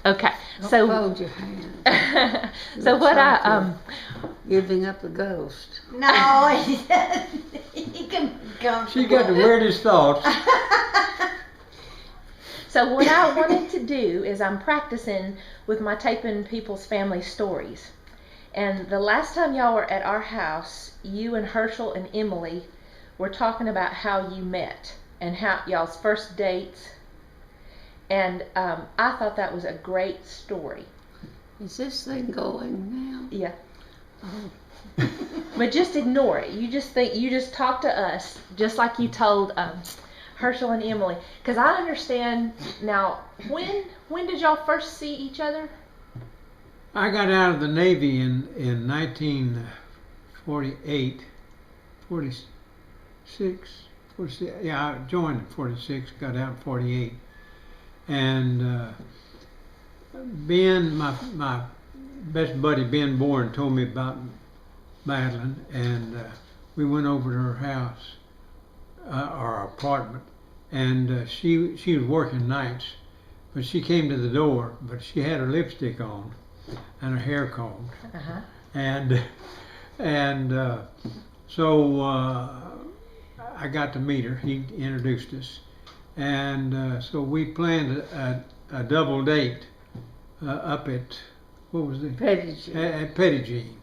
Okay, Don't so fold your hands. so what Giving up the ghost. No, he can come. She got the weirdest thoughts. So what I wanted to do is I'm practicing with my taping people's family stories. And the last time y'all were at our house, you and Herschel and Emily were talking about how you met and how y'all's first dates. And I thought that was a great story. Is this thing going now? Yeah. Oh. But just ignore it. You just talk to us just like you told Herschel and Emily. Because I understand now, when did y'all first see each other? I got out of the Navy in 1948, 46, yeah, I joined in 46, got out in 48. And Ben, my best buddy Ben Bourne told me about Madelyn, and we went over to her house, our apartment, and she was working nights, but she came to the door, but she had her lipstick on and her hair combed, and so I got to meet her. He introduced us, and so we planned a double date up at what was it? At Pettigene.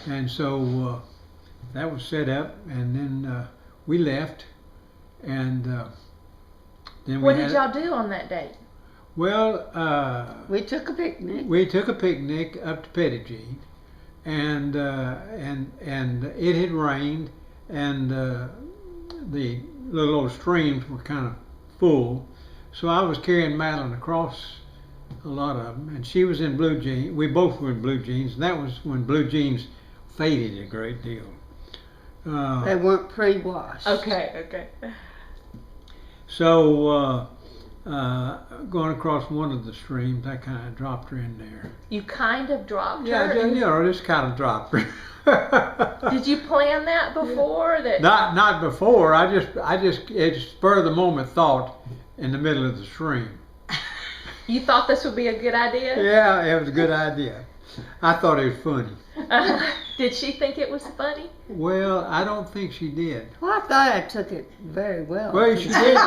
And so that was set up, and then we left, and then what did y'all do on that date? Well, we took a picnic. We took a picnic up to Pettigene, and it had rained, and the little old streams were kind of full, so I was carrying Madelyn across a lot of them, and she was in blue jeans. We both were in blue jeans, and that was when blue jeans faded a great deal. They weren't pre-washed. Okay. So going across one of the streams, I kind of dropped her in there. You kind of dropped her? Yeah, just kind of dropped her. Did you plan that before? That not before. I just it's spur of the moment thought in the middle of the stream. You thought this would be a good idea? Yeah, it was a good idea. I thought it was funny. Did she think it was funny? Well, I don't think she did. Well, I thought I took it very well. Well, she did.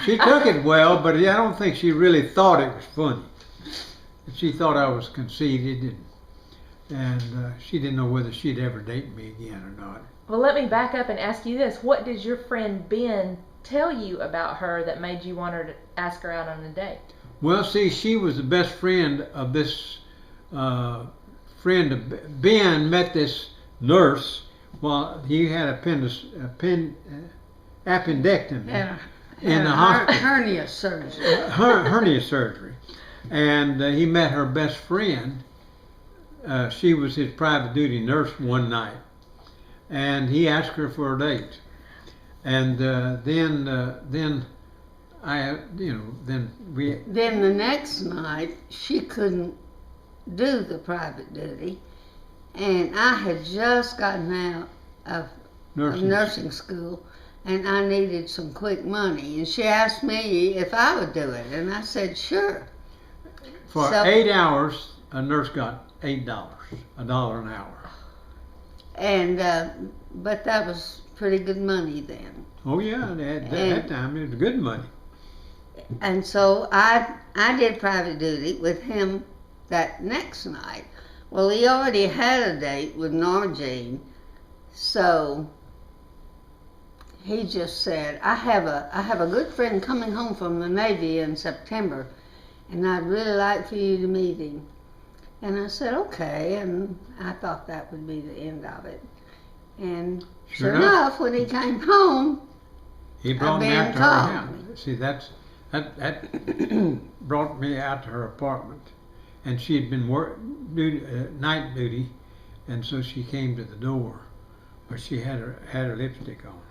She took it well, but I don't think she really thought it was funny. She thought I was conceited, and she didn't know whether she'd ever date me again or not. Well, let me back up and ask you this. What did your friend Ben tell you about her that made you want her to ask her out on a date? Well, see, she was the best friend of this friend of Ben. Met this nurse while he had appendectomy in the hospital. Hernia surgery. Hernia surgery. And he met her best friend. She was his private duty nurse one night, and he asked her for a date. And then the next night she couldn't do the private duty, and I had just gotten out of nursing school, and I needed some quick money, and she asked me if I would do it, and I said sure. For 8 hours, a nurse got $8, $1 an hour. And but that was pretty good money then. Oh yeah, at that time it was good money. And so I did private duty with him that next night. Well, he already had a date with Norma Jean, so he just said, I have a good friend coming home from the Navy in September, and I'd really like for you to meet him. And I said, okay, and I thought that would be the end of it. And sure enough, when he came home, he brought me out to her house. See, that brought me out to her apartment, and she had been night duty, and so she came to the door, where she had her lipstick on.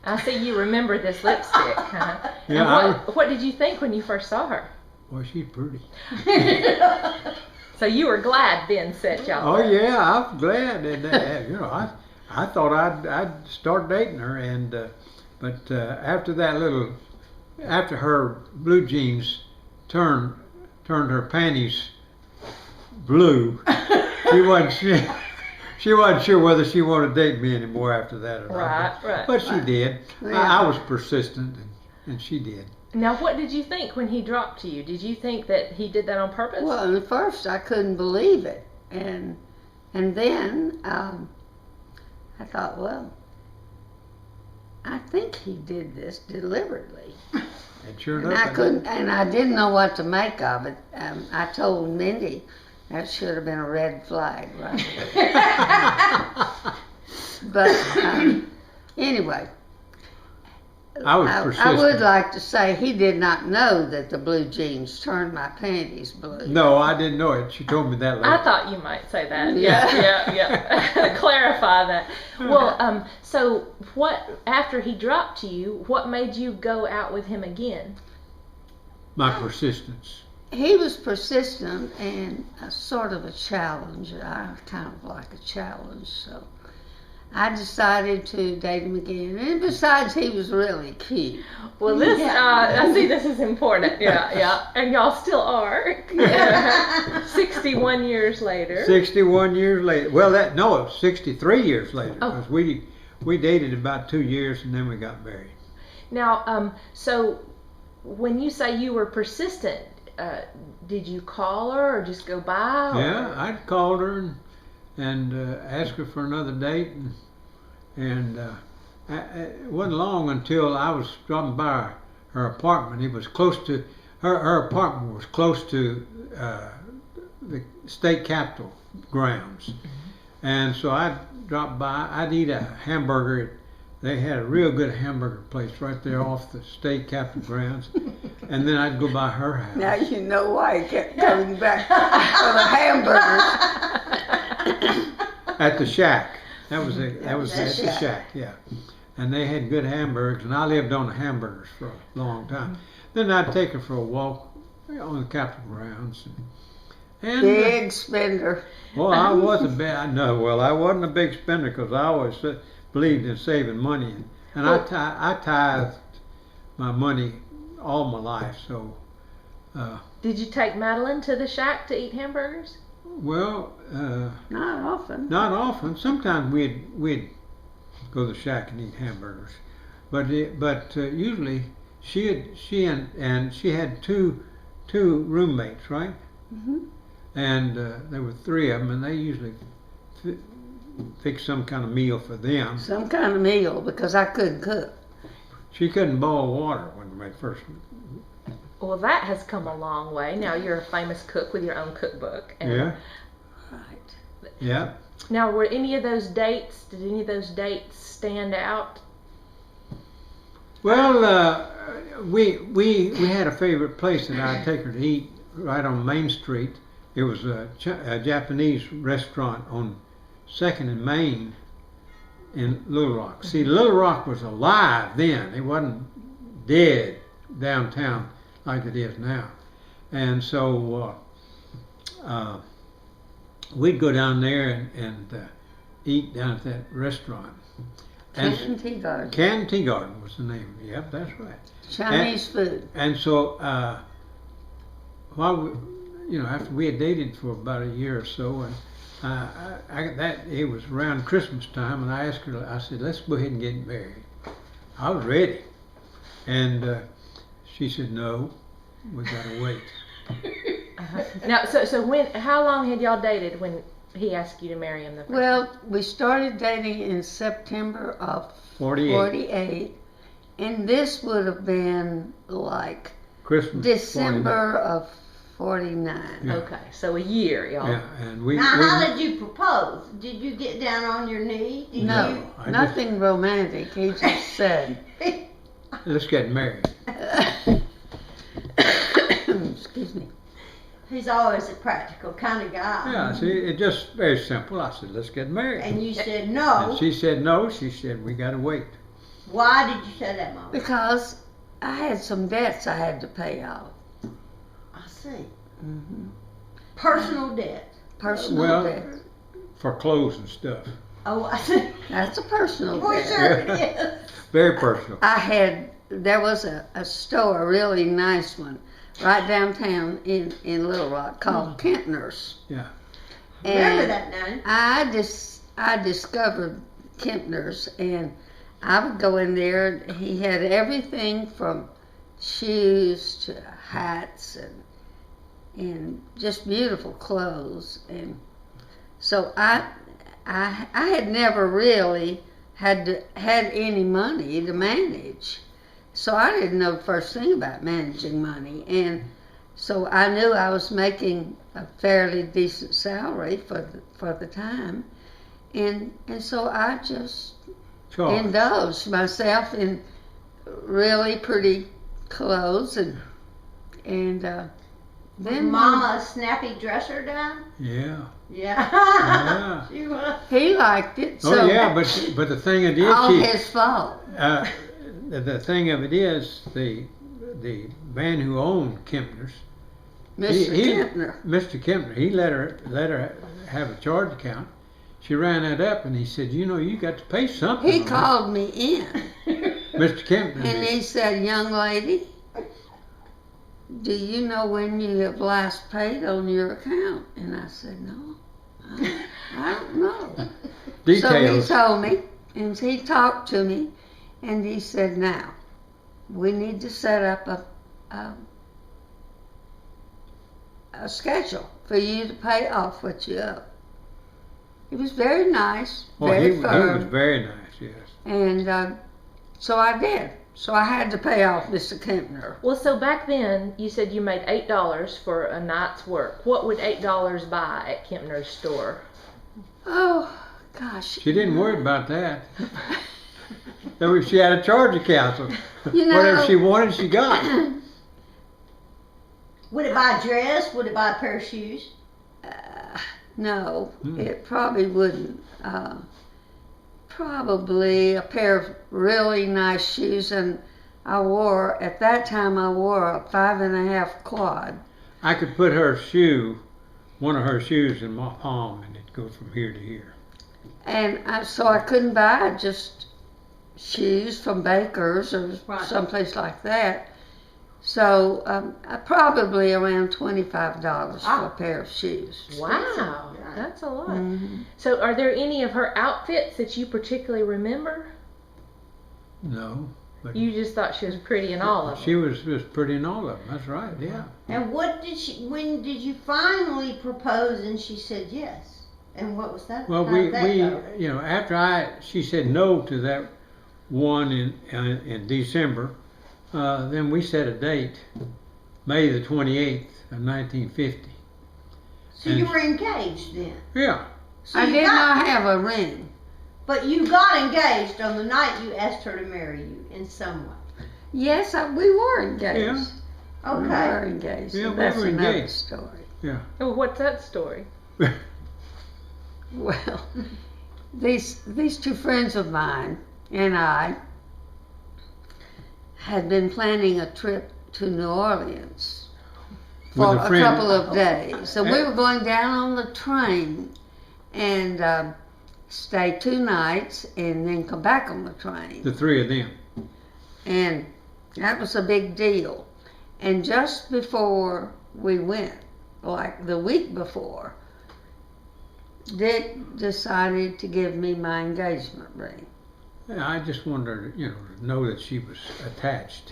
I see you remember this lipstick, huh? Yeah. What did you think when you first saw her? Well, she's pretty. So you were glad Ben set y'all Oh up. yeah, I'm glad, and I thought I'd start dating her, and but after her blue jeans turned turned her panties blue. She wasn't sure whether she wanted to date me anymore after that or not. Right. But she did. Yeah. I was persistent, and she did. Now, what did you think when he dropped you? Did you think that he did that on purpose? Well, at first I couldn't believe it, and then I thought, well, I think he did this deliberately. And sure And enough, I couldn't, and I didn't know what to make of it. I told Mindy that should have been a red flag, right? But anyway, I was I persistent. would like to say he did not know that the blue jeans turned my panties blue. No, I didn't know it. She told me that later. I thought you might say that. Yeah. Yeah. Clarify that. Well, so what, after he dropped you, what made you go out with him again? My persistence. He was persistent and a sort of a challenge. I kind of like a challenge, so I decided to date him again. And besides, he was really cute. Well, this, I see this is important. Yeah. And y'all still are. 61 years later. 61 years later. Well, it was 63 years later. Oh. Because we dated about 2 years and then we got married. Now, so when you say you were persistent, did you call her or just go by? Yeah, I'd called her and asked her for another date. And it wasn't long until I was dropping by her apartment. It was close to, her apartment was close to the state capitol grounds. And so I'd drop by, I'd eat a hamburger. They had a real good hamburger place right there off the state capitol grounds. And then I'd go by her house. Now you know why he kept coming back for the hamburgers. At the Shack. That was at the Shack, yeah. And they had good hamburgers, and I lived on the hamburgers for a long time. Then I'd take her for a walk on the Capitol grounds. And Big spender. well, I wasn't a big spender because I always believed in saving money, and I tithed my money all my life. So, Did you take Madelyn to the Shack to eat hamburgers? well. Not often. Not often. Sometimes we'd go to the Shack and eat hamburgers, but usually she had two roommates, right? Mm-hmm. And there were 3 of them, and they usually fixed some kind of meal for them. Some kind of meal because I couldn't cook. She couldn't boil water when they first. Well, that has come a long way. Now you're a famous cook with your own cookbook. And Yeah. Right. Yeah. Now, did any of those dates stand out? Well, we had a favorite place that I'd take her to eat right on Main Street. It was a Japanese restaurant on 2nd and Main in Little Rock. See, Little Rock was alive then. It wasn't dead downtown like it is now. And so we'd go down there and eat down at that rrestaurant. Canton Tea Garden. Canton Tea Garden was the name. Yep, that's right. Chinese food. And so while after we had dated for about a year or so, and it was around Christmas time, and I asked her. I said, "Let's go ahead and get married." I was ready, and she said, "No, we gotta wait." Now, how long had y'all dated when he asked you to marry him the first time? Well, we started dating in September of 48, and this would have been like Christmas. December of 49. Yeah. Okay, so a year, y'all. Yeah, and Now, how did you propose? Did you get down on your knee? Did No, nothing romantic. He just said, let's get married. excuse me. He's always a practical kind of guy. Yeah, see, it just very simple. I said, "Let's get married." And you said no. And she said no. She said, "We gotta wait." Why did you say that, Mom? Because I had some debts I had to pay off. I see. Mm-hmm. Personal debt. Personal Well, debt. for clothes and stuff. Oh, I see. That's a personal For debt. sure it is. Very personal. I had there was a store, a really nice one, right downtown in Little Rock called Kempner's. Yeah. Remember And that name? I discovered Kempner's, and I would go in there. He had everything from shoes to hats and just beautiful clothes. And so I had never really had any money to manage. So I didn't know the first thing about managing money. And so I knew I was making a fairly decent salary for the time. And so I just indulged myself in really pretty clothes and then Mama snappy dresser down? Yeah. Yeah. Yeah. She was. he liked it. So Oh yeah, but the thing it all is, his fault. the thing of it is, the man who owned Kempner's, Mr. Kempner. Mr. Kempner, he let her have a charge account. She ran that up, and he said, you got to pay something. He on called me in that." Mr. Kempner. and he said, "Young lady, do you know when you have last paid on your account?" And I said, "No, I don't know." Details. So he told me, and he talked to me, and he said, "Now, we need to set up a schedule for you to pay off what you owe." He was very nice, very he firm, was very nice. Yes. and so I did. So I had to pay off Mr. Kempner. Well, so back then you said you made $8 for a night's work. What would $8 buy at Kempner's store? Oh, gosh. She didn't worry about that. She had a charge account, so You know- whatever she wanted, she got. Would it buy a dress? Would it buy a pair of shoes? No, it probably wouldn't. Probably a pair of really nice shoes, and at that time I wore a 5.5 quad. I could put one of her shoes in my palm, and it'd go from here to here. And so I couldn't buy just shoes from Baker's or Right. someplace like that. So I probably around $25 for a pair of shoes. Wow, that's a lot. Mhm. So are there any of her outfits that you particularly remember? No, but You just thought she was pretty in all of them. she was pretty in all of them. That's right. Yeah. And when did you finally propose and she said yes? And what was that? Well, how did that go? after she said no to that one in December, then we set a date, May the 28th of 1950. So you were engaged then? Yeah. So I you did got- not have a ring. But you got engaged on the night you asked her to marry you in some way. Yes, we were engaged. Yeah. We Okay. were engaged. Yeah, and we that's were another engaged. story. Yeah. Oh, what's that story? Well, these two friends of mine and I had been planning a trip to New Orleans for With a a friend. couple of days. So we were going down on the train and stay 2 nights and then come back on the train. The three of them. And that was a big deal. And just before we went, like the week before, Dick decided to give me my engagement ring. Yeah, I just wanted to know that she was attached.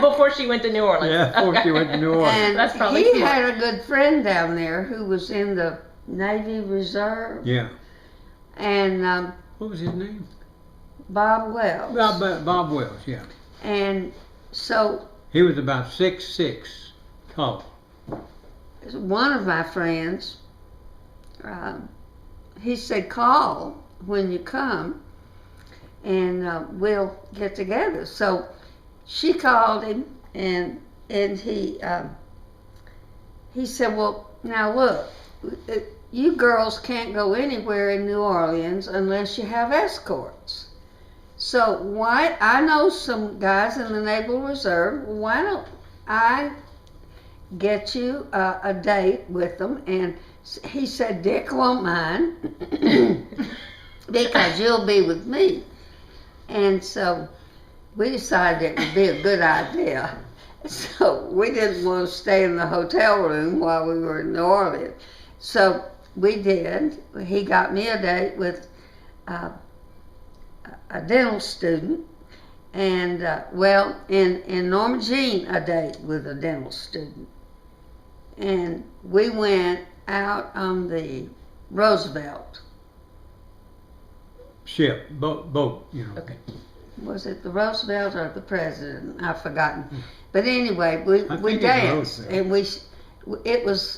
Before she went to New Orleans. Yeah, before she went to New Orleans. And That's probably he smart. had a good friend down there who was in the Navy Reserve. Yeah. And What was his name? Bob Wells. Bob Wells, yeah. And so He was about 6'6" tall. one of my friends, he said, "Call when you come and we'll get together." So she called him and he said, "Well, now look, you girls can't go anywhere in New Orleans unless you have escorts. So I know some guys in the Naval Reserve. Why don't I get you a date with them?" And he said, "Dick won't mind because you'll be with me." And so we decided it would be a good idea. So we didn't want to stay in the hotel room while we were in New Orleans. So we did. He got me a date with a dental student, and in Norma Jean, a date with a dental student. And we went out on the Roosevelt. Ship, boat, you know. Okay. Was it the Roosevelt or the President? I've forgotten. But anyway, we think it's danced, Roosevelt. and it was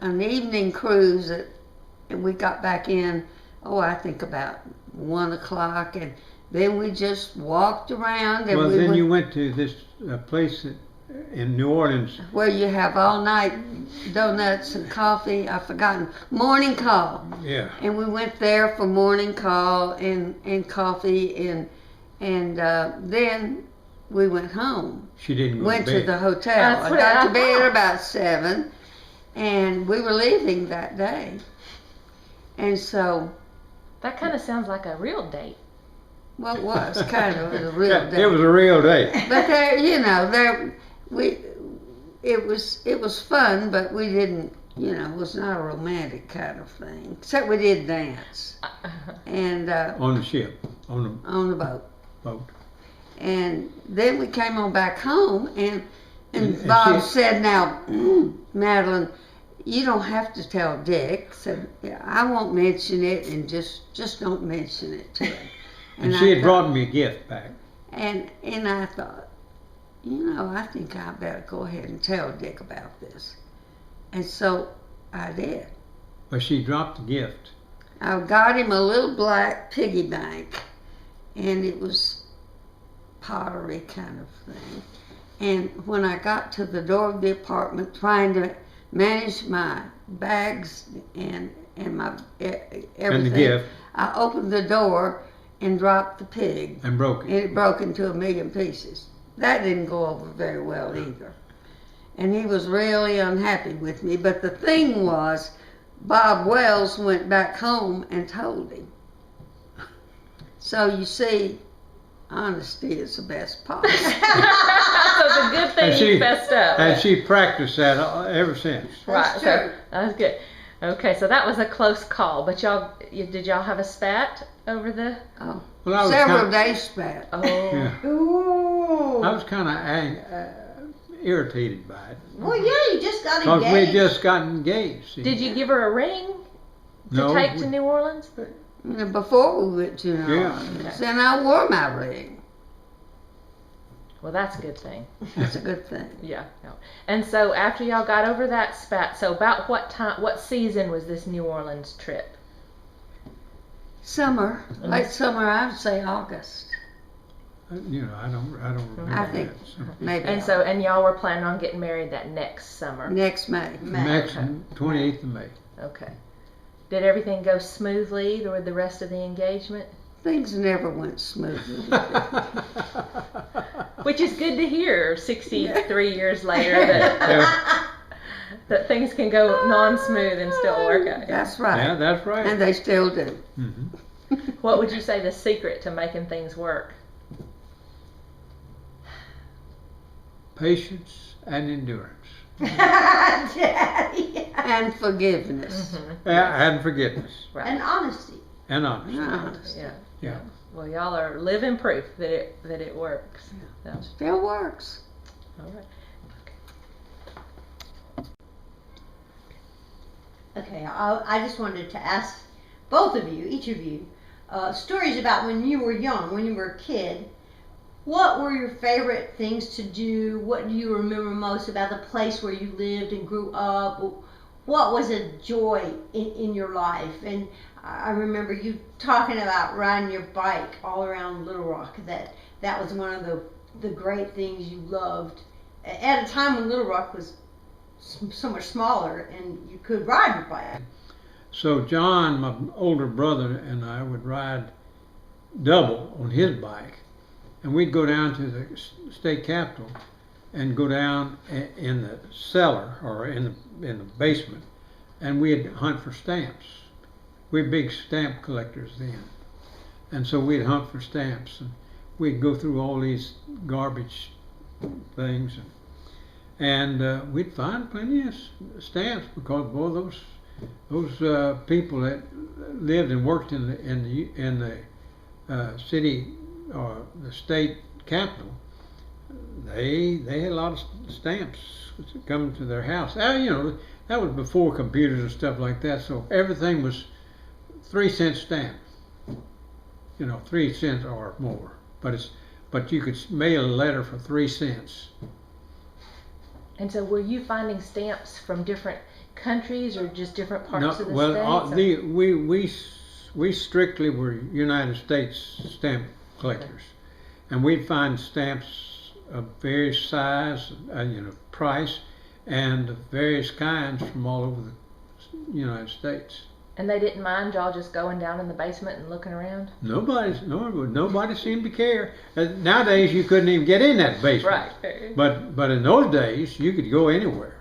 an evening cruise, and we got back in. I think about 1 o'clock, and then we just walked around. And Well, then you went to this place in New Orleans. where you have all night donuts and coffee. I've forgotten. Morning Call. Yeah. And we went there for morning call and coffee, and then we went home. She didn't go Went to to bed. the hotel. That's I what got I to bed thought. at about 7, and we were leaving that day. And so, That kind of sounds like a real date. well, it was kind of a real Yeah, day. it was a real day. But it was fun, but we didn't, it was not a romantic kind of thing. Except we did dance, and On the ship, on on the boat. the boat. And then we came on back home, and And Bob she- said, "Now, Madelyn, you don't have to tell Dick." Said, "Yeah, I won't mention it, and just don't mention it to him." And I she had thought- brought me a gift back. And I thought, I think I better go ahead and tell Dick about this. And so I did. But she dropped the gift. I got him a little black piggy bank, and it was pottery kind of thing. And when I got to the door of the apartment trying to manage my bags and my everything, And the gift. I opened the door and dropped the pig, And broke and it. it broke into a million pieces. That didn't go over very well either. And he was really unhappy with me. But the thing was, Bob Wells went back home and told him. So you see, honesty is the best policy. So it's a good thing And she- you fessed up. And she practiced that ever since. Right, That's so true. that's good. Okay, so that was a close call, but did y'all have a spat over the? Oh, Well, I was several kind days spat. Oh, yeah, Ooh. I was kind of irritated by it. Well, yeah, you just got Because engaged. we just got engaged. see. did you give her a ring to No, take to we- New Orleans? Before we went to New Yeah. Orleans, and I wore my ring. Well, that's a good thing. That's a good thing. Yeah. And so after y'all got over that spat, so about what season was this New Orleans trip? Summer, late summer, I would say August. I don't remember I think that. So. maybe. And y'all were planning on getting married that next summer. Next May. Next, Okay. 28th of May. Okay. Did everything go smoothly with the rest of the engagement? Things never went smoothly. Which is good to hear 63 years later that, Yeah, that things can go non-smooth and still work out. That's right. yeah, that's right. And they still do. Mhm. What would you say the secret to making things work? Patience and endurance. Daddy. And forgiveness. Yeah, and forgiveness. Right. And honesty. And honesty. Honest. Yeah. Yeah. Well, y'all are living proof that it works. So, Still works. all right. Okay, I just wanted to ask both of you, each of you, stories about when you were young, when you were a kid. What were your favorite things to do? What do you remember most about the place where you lived and grew up? What was a joy in your life? And I remember you talking about riding your bike all around Little Rock. That was one of the great things you loved at a time when Little Rock was so much smaller and you could ride your bike. So John, my older brother, and I would ride double on his bike, and we'd go down to the state capitol and go down in the cellar or in the basement, and we'd hunt for stamps. We were big stamp collectors then, and so we'd hunt for stamps. And we'd go through all these garbage things, and we'd find plenty of stamps because boy, those people that lived and worked in the city or the state capital, they had a lot of stamps coming to their house. That was before computers and stuff like that, so everything was 3-cent stamp. 3 cents or more. But you could mail a letter for 3 cents. And so, were you finding stamps from different countries or just different parts of the well, states? we strictly were United States stamp collectors, and we'd find stamps of various size, price, and of various kinds from all over the United States. And they didn't mind y'all just going down in the basement and looking around? Nobody seemed to care. Nowadays you couldn't even get in that basement. Right. But in those days you could go anywhere.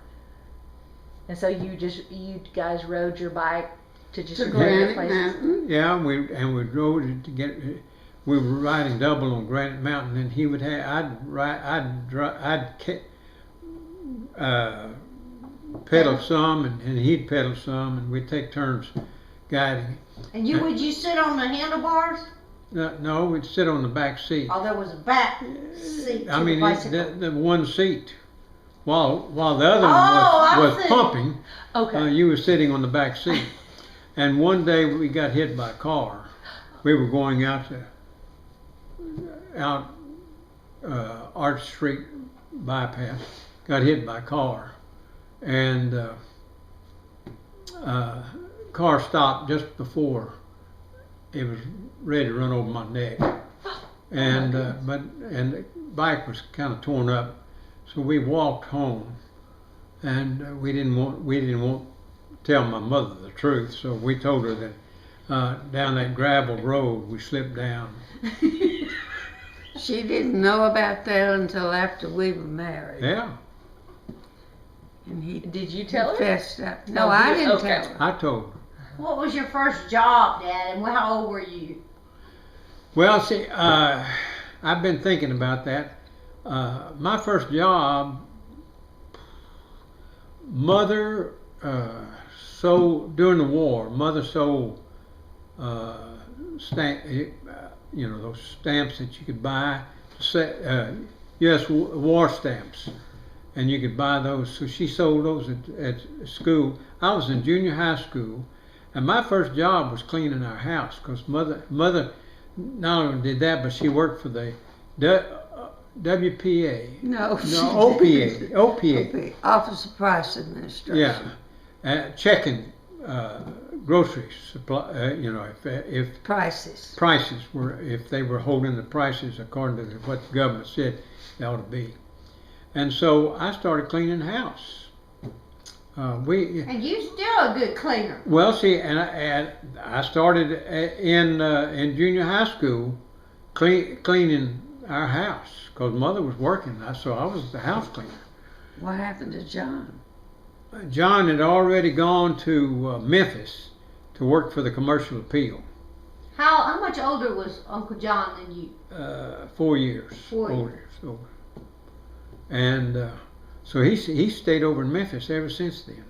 And so you guys rode your bike to just Granite places? Mountain. Yeah, we rode it to get. We were riding double on Granite Mountain, and he would have. I'd pedal some, and he'd pedal some, and we'd take turns guiding. And would you sit on the handlebars? No, we'd sit on the back seat. Oh, there was a back seat to I mean, the bicycle. the one seat, while the other I one was see. pumping. Okay. You were sitting on the back seat. And one day we got hit by a car. We were going out Arch Street bypass. Got hit by a car, and car stopped just before it was ready to run over my neck, and the bike was kind of torn up, so we walked home, and we didn't want to tell my mother the truth, so we told her that down that gravel road we slipped down. She didn't know about that until after we were married. Yeah, And he Did you tell her? fessed up. No, No, I you- didn't okay. tell her. I told her. What was your first job, Dad, and how old were you? Well, see, I've been thinking about that. My first job, Mother sold during the war. Mother sold those stamps that you could buy, U.S. war stamps, and you could buy those. So she sold those at school. I was in junior high school, and my first job was cleaning our house because mother not only did that, but she worked for the WPA. No, OPA. Office of Price Administration. Yeah, checking grocery supply. If Prices. prices were, if they were holding the prices according to what the government said they ought to be, and so I started cleaning the house. And you still a good cleaner. Well, see, and I started in junior high school cleaning our house because Mother was working, so I was the house cleaner. What happened to John? John had already gone to Memphis to work for the Commercial Appeal. How much older was Uncle John than you? 4 years. 4 years. Older. And so he stayed over in Memphis ever since then.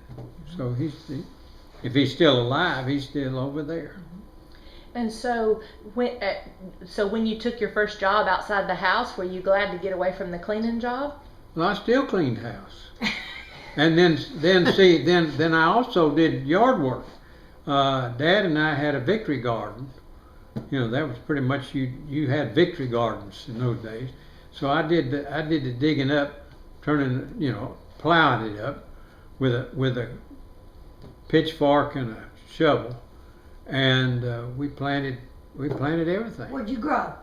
So if he's still alive, he's still over there. And so when you took your first job outside the house, were you glad to get away from the cleaning job? Well, I still cleaned house. And then I also did yard work. Dad and I had a victory garden. That was pretty much you had victory gardens in those days. So I did the digging up, plowing it up with a pitchfork and a shovel, and we planted everything. What'd you grow?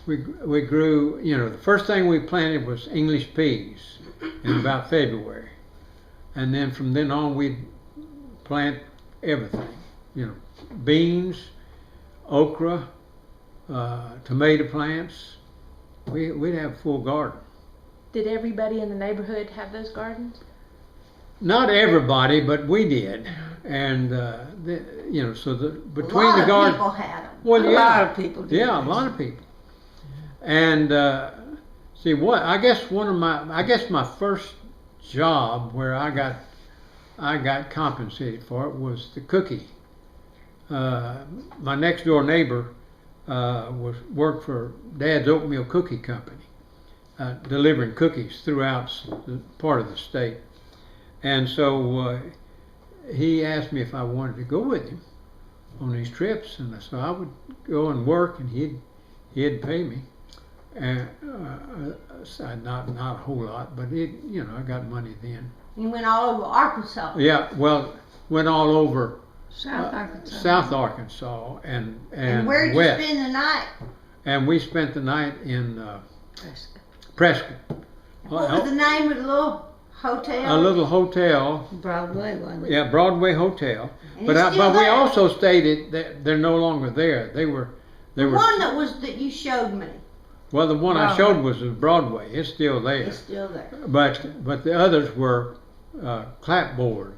We grew, the first thing we planted was English peas in about February. And then from then on we'd plant everything, beans, okra, tomato plants. We'd have a full garden. Did everybody in the neighborhood have those gardens? Not everybody, but we did. And, so between the A lot garden. of people had them. Well, A lot of people did. Yeah, a lot of people. And see what I guess my first job where I got compensated for it was the cookie. My next door neighbor worked for Dad's oatmeal cookie company, delivering cookies throughout part of the state. And so he asked me if I wanted to go with him on these trips, and so I would go and work, and he'd pay me, and not a whole lot, but I got money then. You went all over Arkansas. Yeah, well, went all over South Arkansas. and where did west. you spend the night? And we spent the night in Prescott. What was the name of the little hotel? A little hotel. Broadway, wasn't it? Yeah, Broadway Hotel. And But it's still we there? also stated that they're no longer there. They were. One that you showed me. Well, the one I Broadway. showed was Broadway. It's still there. It's still there. But the others were clapboard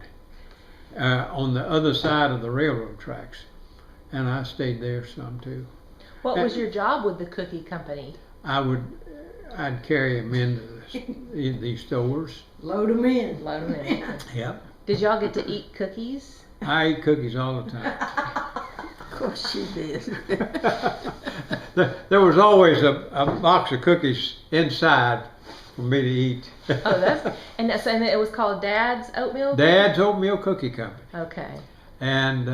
on the other side of the railroad tracks, and I stayed there some too. What was your job with the cookie company? I'd carry them into these stores. Load them in. Load 'em in. Yep. Did y'all get to eat cookies? I eat cookies all the time. Of course she did. There was always a box of cookies inside for me to eat. Oh, and it was called Dad's Oatmeal? Dad's Oatmeal Cookie Company. Okay. And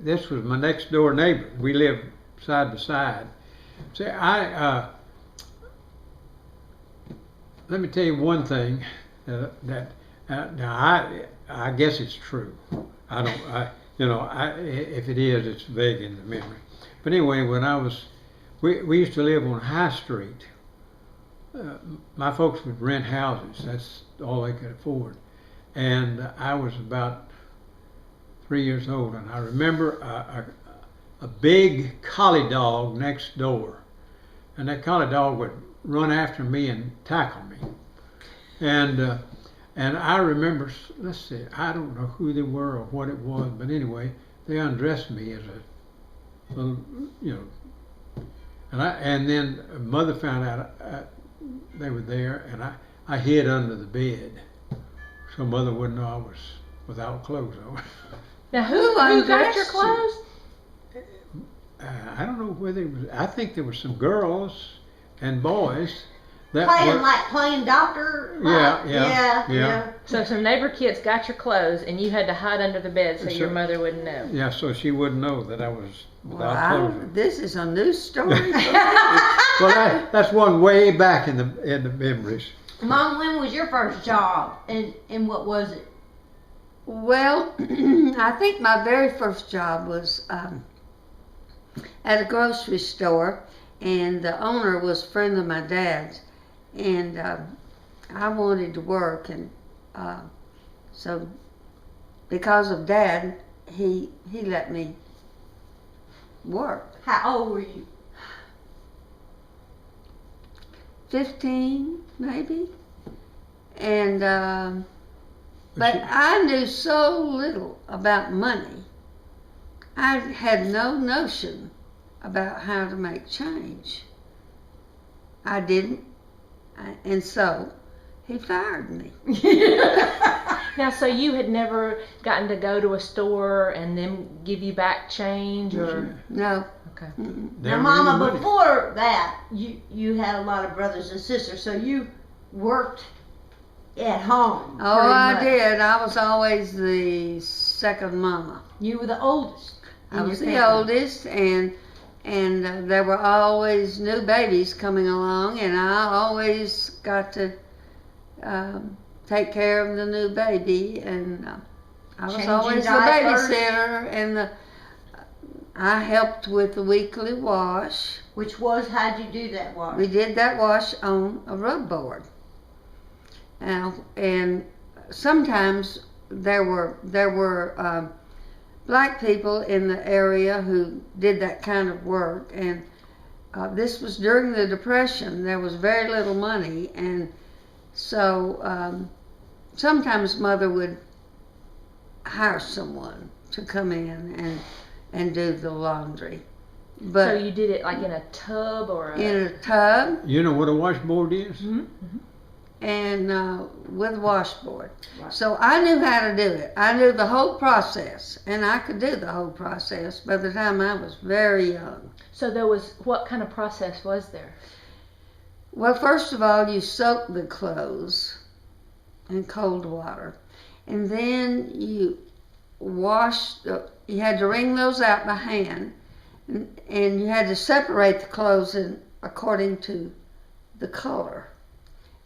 this was my next door neighbor. We lived side by side. See, let me tell you one thing that now I guess it's true. If it is, it's vague in the memory. But anyway, when we used to live on High Street. My folks would rent houses. That's all they could afford. And I was about 3 years old, and I remember a big collie dog next door, and that collie dog would run after me and tackle me. And I remember, let's see, I don't know who they were or what it was, but anyway, they undressed me as a little, and then Mother found out they were there, and I hid under the bed so Mother wouldn't know I was without clothes on. Now, who got undressed your you? clothes? I don't know whether it was. I think there were some girls and boys that Playing doctor. Yeah. So some neighbor kids got your clothes, and you had to hide under the bed so your mother wouldn't know. Yeah, so she wouldn't know that I was without Well, clothes on. this is a new story. Well, that's one way back in the memories. Mom, when was your first job, and what was it? Well, I think my very first job was at a grocery store, and the owner was a friend of my dad's, and I wanted to work, and so because of Dad, he let me work. How old were you? 15, maybe, and but I knew so little about money. I had no notion about how to make change. I didn't, and so he fired me. Now, so you had never gotten to go to a store and then give you back change, or No. okay. Now, Mama, before that, you had a lot of brothers and sisters, so you worked at home. Oh, pretty I much. did. I was always the second mama. You were the oldest. in I your was the family. oldest, and there were always new babies coming along, and I always got to take care of the new baby, and I was Changing always the diapers. babysitter, and I helped with the weekly wash. Which was, how'd you do that wash? We did that wash on a rub board. And sometimes there were black people in the area who did that kind of work, and this was during the Depression. There was very little money, and so sometimes Mother would hire someone to come in and do the laundry. So But you did it like in a tub or a. in a tub You know what a washboard is? and with washboard. Right. So I knew how to do it. I knew the whole process, and I could do the whole process by the time I was very young. So there was, what kind of process was there? Well, first of all, you soak the clothes in cold water, and then you you had to wring those out by hand, and you had to separate the clothes according to the color.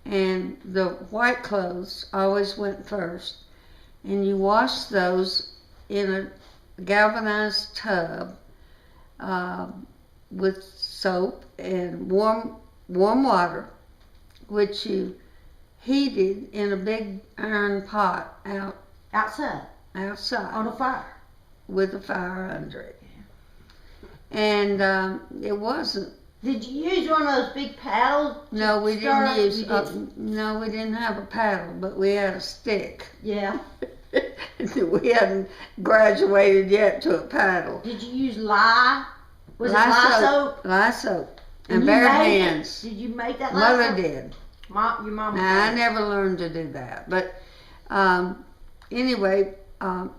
And the white clothes always went first, and you wash those in a galvanized tub with soap and warm water, which you heated in a big iron pot Outside outside on a fire. with a fire under it. And it wasn't. Did you use one of those big paddles? No, we stir didn't it? use. You didn't? No, we didn't have a paddle, but we had a stick. Yeah. We hadn't graduated yet to a paddle. Did you use lye? Was Lye it lye soap? Lye soap. And you bare made it? hands. Did you make that lye Mother soap? did. Your mom. Now, I did. never learned to do that. But anyway,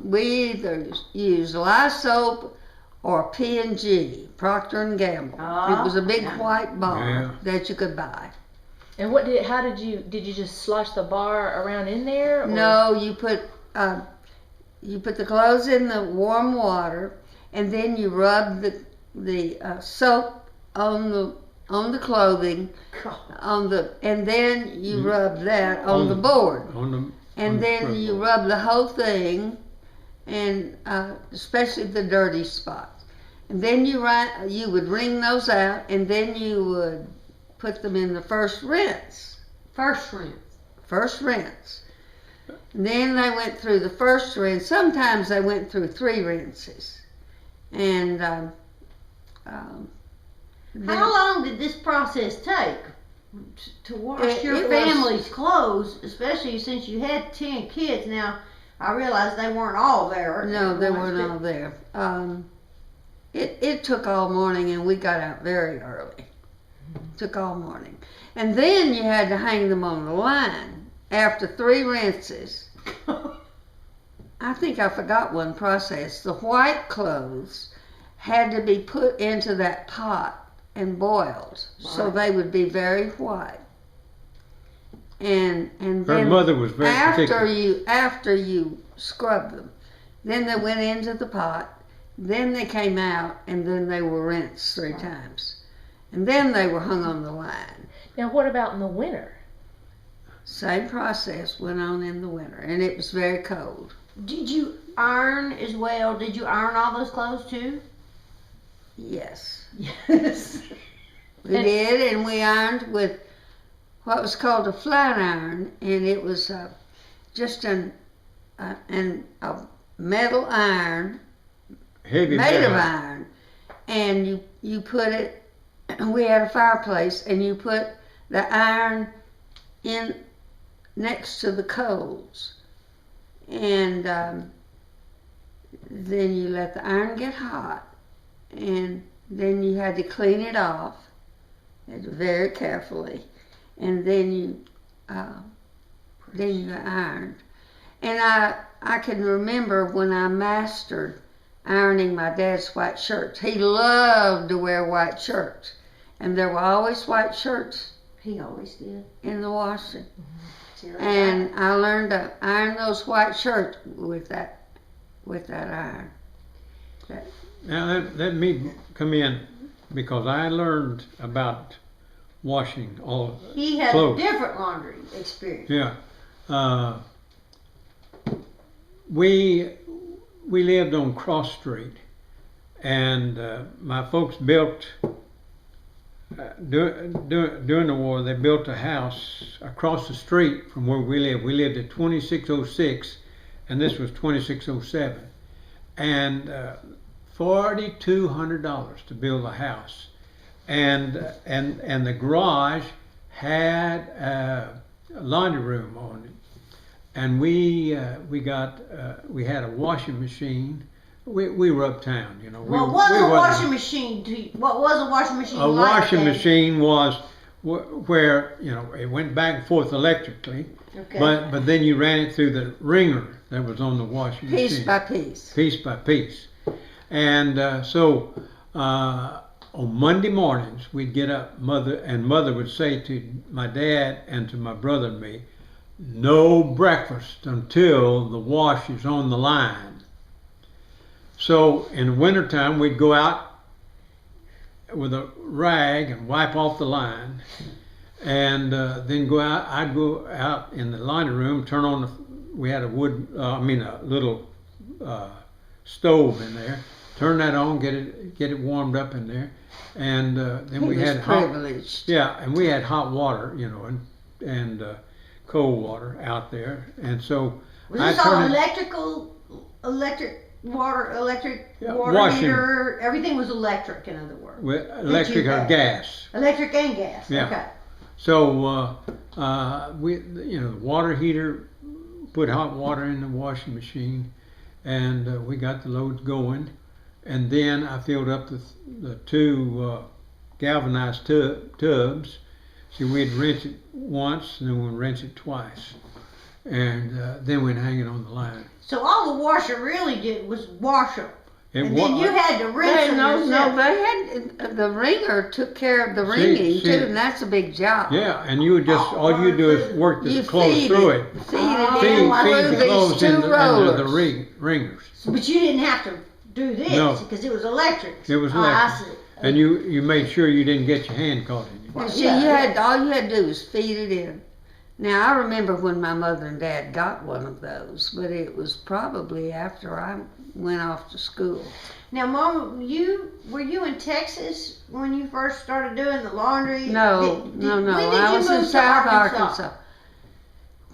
we either used lye soap or P&G, Procter and Gamble. Oh, It was a big yeah. white bar Yeah. that you could buy. And how did you just slosh the bar around in there? Or? No, you put the clothes in the warm water, and then you rub the soap on the clothing, and then you rub that on the board, and then you rub the whole thing, and especially the dirty spots, and then you would wring those out, and then you would put them in the first rinse. First rinse. First rinse. And then they went through the first rinse. Sometimes they went through 3 rinses. And How long did this process take to wash your it was- family's clothes, especially since you had 10 kids? Now, I realize they weren't all there. No, they at once, weren't but all there. It took all morning, and we got out very early. Took all morning. And then you had to hang them on the line after 3 rinses. I think I forgot one process. The white clothes had to be put into that pot and boiled, so Right. they would be very white. And Her then mother was very particular. after you scrub them, then they went into the pot, then they came out, and then they were rinsed 3 times. And then they were hung on the line. Now, what about in the winter? Same process went on in the winter, and it was very cold. did you iron as well? Did you iron all those clothes too? Yes, Yes. we And- did, and we ironed with what was called a flat iron, and it was just a metal iron Heavy made of metal. iron, and you put it. We had a fireplace, and you put the iron in next to the coals, and then you let the iron get hot, and then you had to clean it off very carefully, and then you ironed. And I can remember when I mastered ironing my dad's white shirts. He loved to wear white shirts, and there were always white shirts He always did. in the washing. Till they And I learned to iron those white shirts with that iron. Now let me come in, because I learned about washing all. He had clothes. a different laundry experience. Yeah. We lived on Cross Street, and my folks built during the war. They built a house across the street from where we lived. We lived at 2606, and this was 2607, and $4,200 to build a house, and the garage had a laundry room on it. And we had a washing machine. we were uptown, you know. What we was a wasn't- washing machine? What was a washing machine A like? washing then? machine was where, you know, it went back and forth electrically, Okay. but then you ran it through the wringer that was on the washing Piece machine. by piece. Piece by piece. And so on Monday mornings, we'd get up, mother would say to my dad and to my brother and me, no breakfast until the wash is on the line. So in the wintertime, we'd go out with a rag and wipe off the line, and then go out. I'd go out in the laundry room, turn on we had a little stove in there. Turn that on, get it warmed up in there, and then we had privileged. and we had hot water, you know, and cold water out there, and so Was I this all turned it- electric water washing. heater? Everything was electric, in other words. with electric or have? gas. Electric and gas. Yeah. Okay. So we, you know, the water heater, put hot water in the washing machine, and we got the loads going, and then I filled up the two galvanized tubs. See, we'd rinse it once, and then we'd rinse it twice, and then we'd hang it on the line. So all the washer really did was wash them. It And then you had to rinse them No, yourself. they had the wringer took care of the wringing see. too, and that's a big job. Yeah, and you would just all you do is work the You clothes feed through it, it. feed Oh, it Feed, in I feed through the these clothes two into the rollers. ringers. But you didn't have to do this No. because it was electric. It was Oh, I electric. see. And you made sure you didn't get your hand caught in it. And see, Yeah. all you had to do was feed it in. Now I remember when my mother and dad got one of those, but it was probably after I went off to school. Now, Mom, were you in Texas when you first started doing the laundry? No. When did I you was move in to South Arkansas.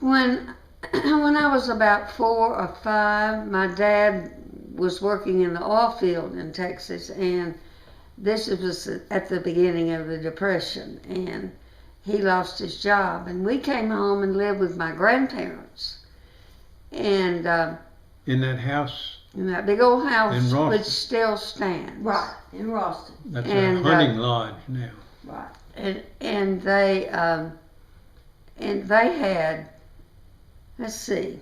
When I was about 4 or 5, my dad was working in the oil field in Texas, and this was at the beginning of the Depression, and he lost his job, and we came home and lived with my grandparents, and In that house, in that big old house In Ralston. which still stands. Right, in Ralston. that's And, a hunting lodge now. Right. And they had, let's see,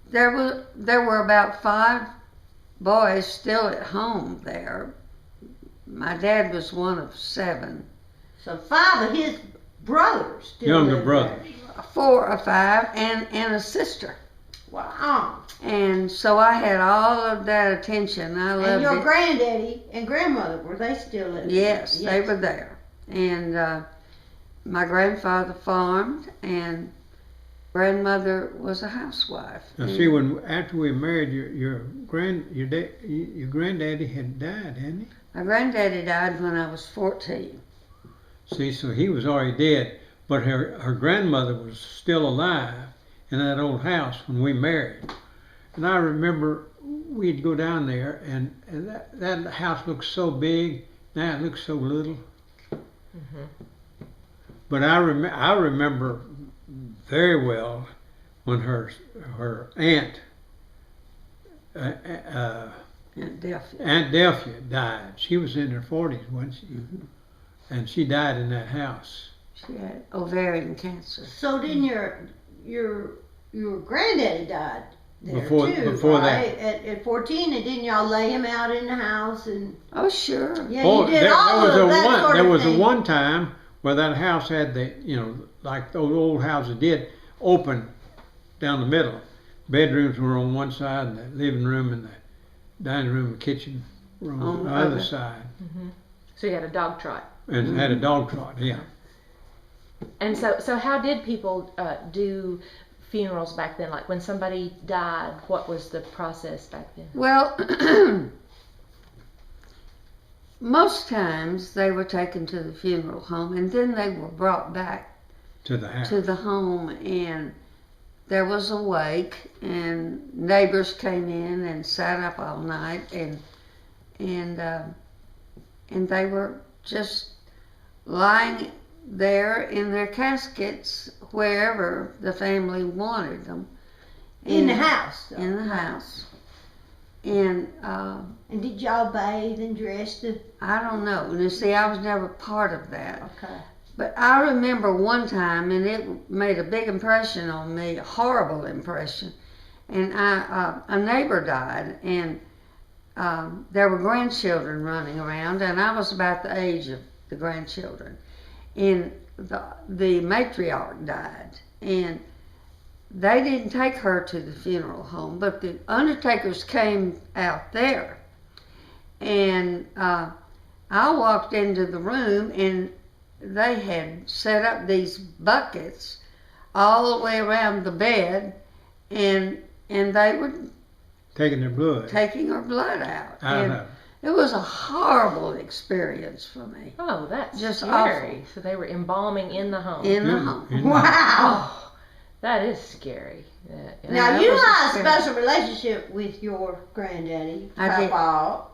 there were about 5 boys still at home there. My dad was one of 7. So 5 of his brothers still Younger lived brothers. 4 or 5 and a sister. there. Wow. And so I had all of that attention. I loved And your it. granddaddy and grandmother, were they still living there? Yes, they were there. And my grandfather farmed, and grandmother was a housewife. Now see, after we married, your granddaddy had died, hadn't he? My granddaddy died when I was 14. See, so he was already dead, but her grandmother was still alive in that old house when we married. And I remember we'd go down there, and that house looked so big. Now it looks so little. But I remember very well when her aunt In Delphi. Aunt Delphia died. She was in her 40s, wasn't she? And she died in that house. She had ovarian cancer. So then your granddaddy died there Before right? At 14, and didn't y'all lay him out in the house and Oh, sure. yeah, you did there all was of a that one. sort There of was thing. a one time where that house had like those old houses did, open down the middle. Bedrooms were on one side, and the living room and the dining room and kitchen were on the other side. So you had a dog trot. And it had a dog trot, yeah. And so how did people do funerals back then? Like when somebody died, what was the process back then? Well, most times they were taken to the funeral home, and then they were brought back To the house. to the home, and there was a wake, and neighbors came in and sat up all night, and they were just lying there in their caskets wherever the family wanted them. in the And- house. though. In the house. And And did y'all bathe and dress? I don't know. And you see, I was never part of that. Okay. But I remember one time, and it made a big impression on me, a horrible impression. And a neighbor died, and there were grandchildren running around, and I was about the age of the grandchildren. And the matriarch died, and they didn't take her to the funeral home, but the undertakers came out there. And I walked into the room, and they had set up these buckets all the way around the bed, and they were Taking their blood. taking her blood out. I And know. it was a horrible experience for me. Oh, that's Just scary. awful. So they were embalming in the home. In the Yeah, home. in the- Wow. Oh, that is scary. Yeah. Now that you was had a experience. special relationship with your granddaddy, I did. Papa.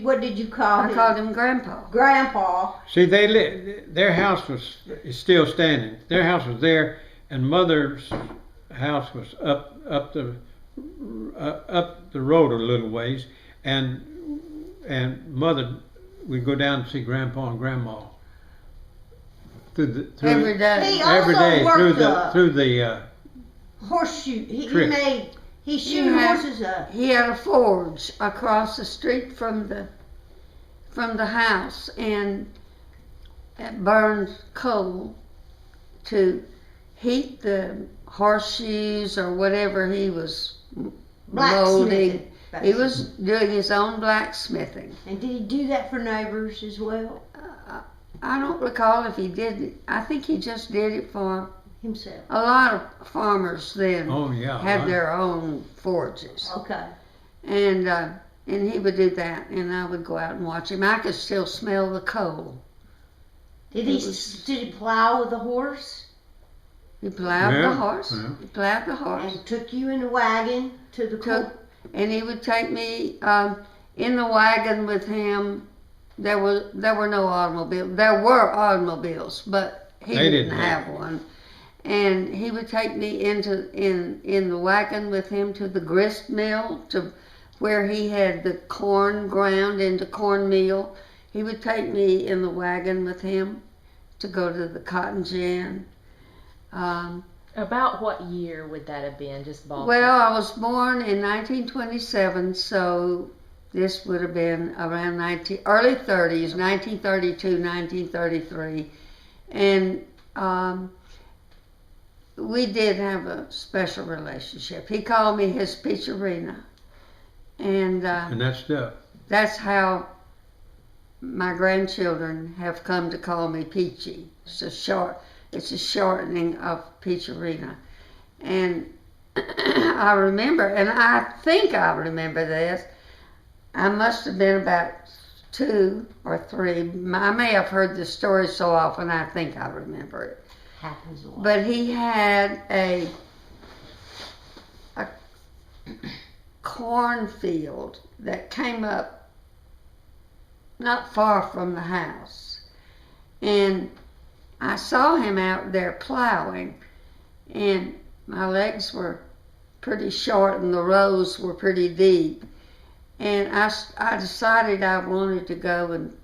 What did you call I him? called him Grandpa. Grandpa. See, their house is still standing. Their house was there, and Mother's house was up the road a little ways, and Mother would go down and see Grandpa and Grandma Every day. He every also day worked through the horseshoe. He Trick. made. He shoot had- horses up. He had a forge across the street from the house, and it burned coal to heat the horseshoes or whatever he was molding. Blacksmithing. He was doing his own blacksmithing. And did he do that for neighbors as well? I don't recall if he did it. I think he just did it for Himself. a lot of farmers then. oh yeah Had their own forges. Okay. And he would do that, and I would go out and watch him. I could still smell the coal. Did It was- he plow with a horse He plowed Yeah, the horse. yeah. He plowed the horse. and took you in a wagon to the court? And he would take me in the wagon with him. There were no automobiles. There were automobiles, but he They didn't didn't have one. And he would take me in the wagon with him to the grist mill, to where he had the corn ground into cornmeal. He would take me in the wagon with him to go to the cotton gin. About what year would that have been? Just ballpark. Well, I was born in 1927, so this would have been around early 30s, 1932, 1933. And we did have a special relationship. He called me his Peacherina. And that stuff. that's how my grandchildren have come to call me Peachy. It's a shortening of Peacherina. And I remember, and I think I remember this, I must have been about 2 or 3. I may have heard the story so often I think I remember it. Happens a lot. But he had a cornfield that came up not far from the house. And I saw him out there plowing, and my legs were pretty short and the rows were pretty deep. And I decided I wanted to go and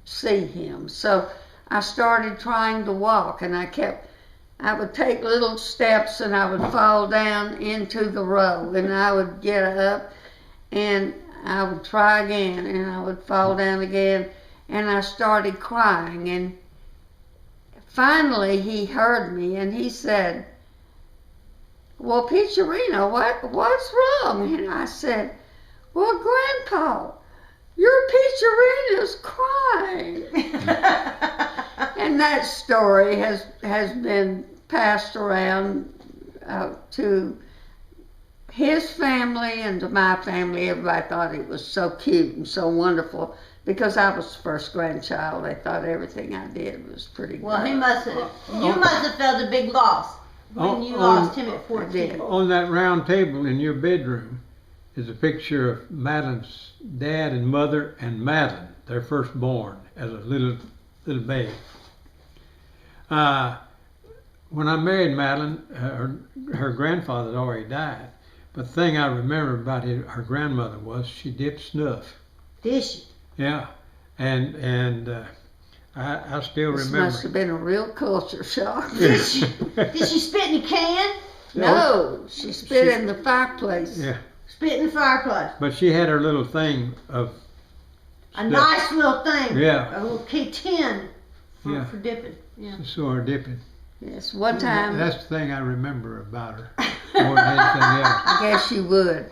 see him. So I started trying to walk, and I would take little steps and I would fall down into the row, and I would get up and I would try again, and I would fall down again, and I started crying. And finally he heard me and he said, "Well, Peacherina, what's wrong?" And I said, "Well, Grandpa, your Peacherina's crying." And that story has been passed around to his family and to my family. Everybody thought it was so cute and so wonderful because I was the first grandchild. They thought everything I did was pretty good. Well, you must have felt a big loss when you lost him at 14. did. On that round table in your bedroom is a picture of Madelyn's dad and mother and Madelyn, their firstborn, as a little baby. When I married Madelyn, her grandfather had already died, But the thing I remember about her grandmother was she dipped snuff. Did she? Yeah, and I still This remember. must have been a real culture shock. Did she spit in the can? No, she spit in the fireplace. Yeah, Spit in the fireplace. but she had her little thing of A nice little thing. Yeah. A little tin Yeah. for dipping. Yeah. so her dipping. Yes, one time. That's the thing I remember about her more than anything else. I guess you would.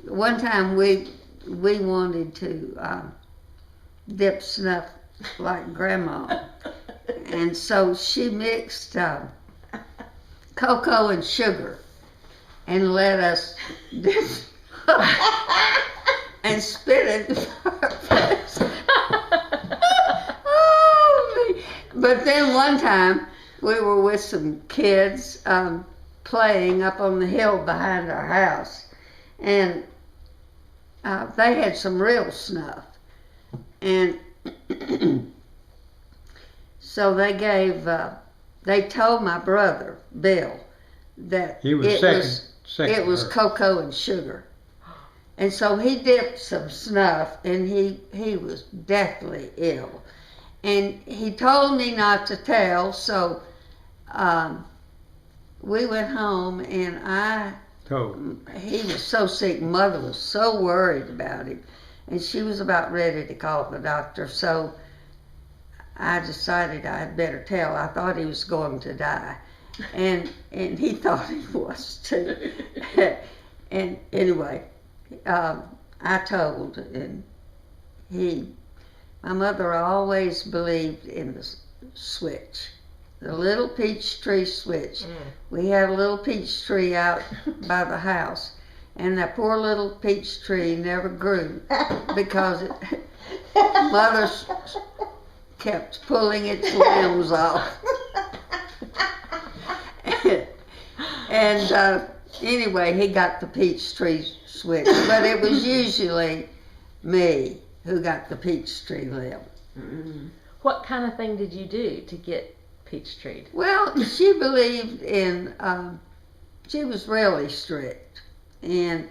One time we wanted to dip snuff like Grandma, and so she mixed cocoa and sugar and let us dip and spit it in the fireplace. Oh, me. But then one time we were with some kids playing up on the hill behind our house, and they had some real snuff, and so they told my brother Bill that He was second. it was to her. cocoa and sugar, and so he dipped some snuff, and he was deathly ill, and he told me not to tell, so we went home, and he was so sick. Mother was so worried about him, and she was about ready to call the doctor, so I decided I'd better tell. I thought he was going to die, and he thought he was too. And anyway, I told, and my mother always believed in the switch, the little peach tree switch. We had a little peach tree out by the house, and that poor little peach tree never grew because Mother kept pulling its limbs off. And anyway, he got the peach tree switch, but it was usually me who got the peach tree limb. What kind of thing did you do to get peach treed? Well, she believed in, she was really strict, and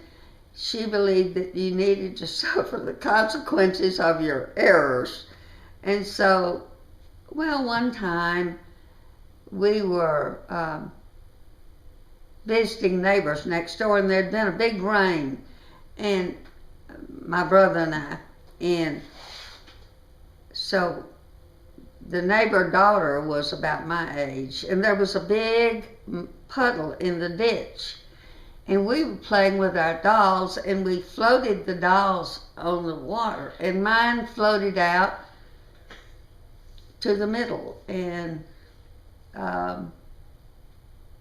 she believed that you needed to suffer the consequences of your errors. And so, well, one time we were visiting neighbors next door, and there'd been a big rain, and my brother and I, and so the neighbor daughter was about my age, and there was a big puddle in the ditch, and we were playing with our dolls, and we floated the dolls on the water, and mine floated out to the middle, and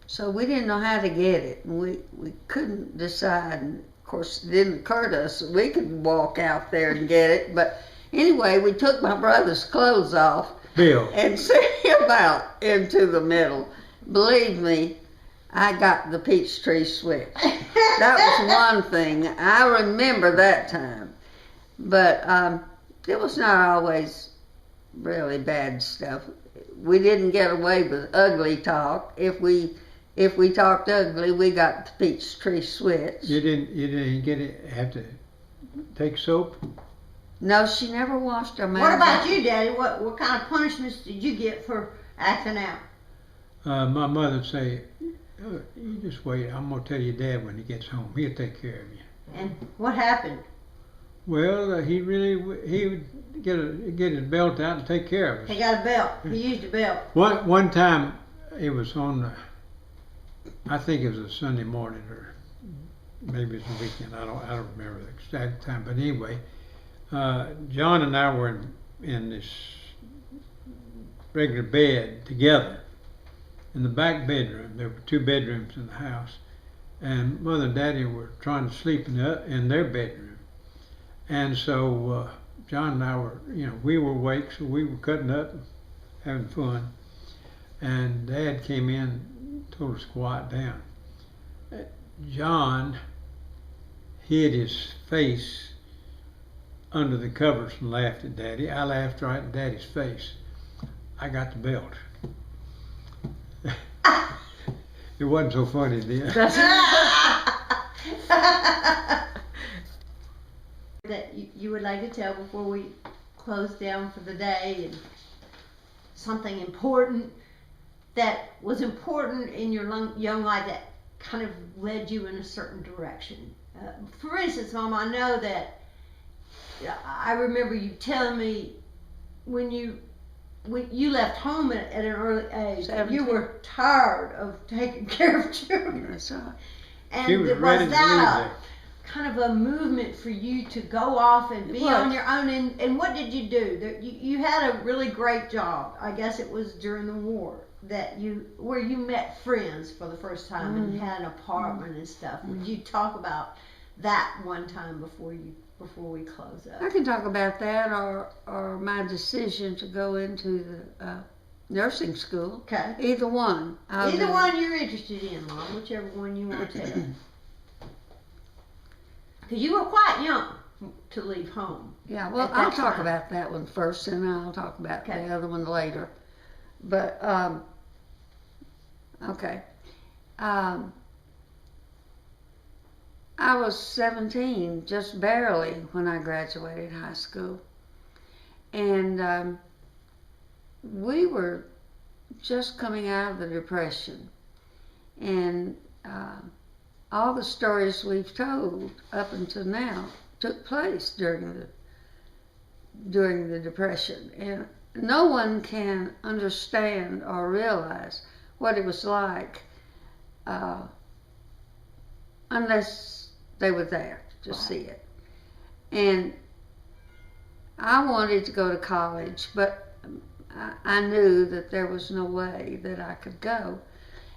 so we didn't know how to get it, and we couldn't decide, and of course it didn't occur to us that we could walk out there and get it, but anyway, we took my brother's clothes off Bill. and sent him out into the middle. Believe me, I got the peach tree switch. That was one thing. I remember that time. But it was not always really bad stuff. We didn't get away with ugly talk. If we talked ugly, we got the peach tree switch. You didn't have to take soap? No, she never washed her mouth. What about you, Daddy? What kind of punishments did you get for acting out? My mother would say, "Oh, you just wait. I'm going to tell your dad when he gets home. He'll take care of you." And what happened? Well, he would get his belt out and take care of us. He got a belt. He used a belt. One time, it was on, I think it was a Sunday morning, or maybe it's a weekend. I don't remember the exact time. But anyway, John and I were in this regular bed together in the back bedroom. There were 2 bedrooms in the house, and Mother and Daddy were trying to sleep in their bedroom. And so John and I were, we were awake, so we were cutting up, having fun. And Dad came in, told us to quiet down. John hid his face under the covers and laughed at Daddy. I laughed right in Daddy's face. I got the belt. It wasn't so funny then. That you would like to tell before we close down for the day, and something important that was important in your young life that kind of led you in a certain direction. For instance, Mom, I know that I remember you telling me when you left home at an early age, 17. you were tired of taking care of children. That's right. And She was ready to that leave kind of a movement for you to go off and be It was. on your own? And what did you do? You had a really great job. I guess it was during the war where you met friends for the first time and had an apartment and stuff. Would you talk about that one time before we close up? I can talk about that or my decision to go into the nursing school. Okay. Either one. Either one you're interested in, Mom, whichever one you want to tell. Because you were quite young to leave home. Yeah, well, at that I'll talk time. about that one first, and I'll talk about Okay. the other one later. But, okay. I was 17, just barely, when I graduated high school. And we were just coming out of the Depression. And all the stories we've told up until now took place during the Depression. And no one can understand or realize what it was like unless they were there to see it. And I wanted to go to college, but I knew that there was no way that I could go.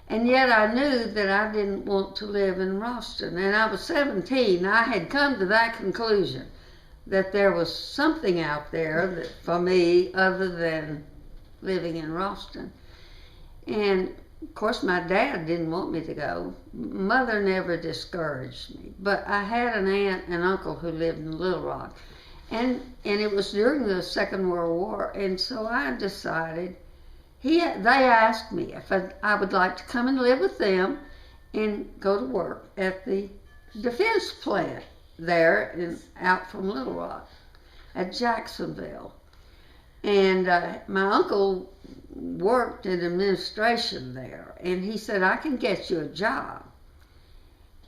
And yet I knew that I didn't want to live in Ralston. And I was 17. I had come to that conclusion that there was something out there that, for me, other than living in Ralston. And of course my dad didn't want me to go. Mother never discouraged me. But I had an aunt and uncle who lived in Little Rock. And it was during the Second World War. And so I decided, they asked me if I would like to come and live with them and go to work at the defense plant there out from Little Rock at Jacksonville. And my uncle worked in administration there, and he said, I can get you a job.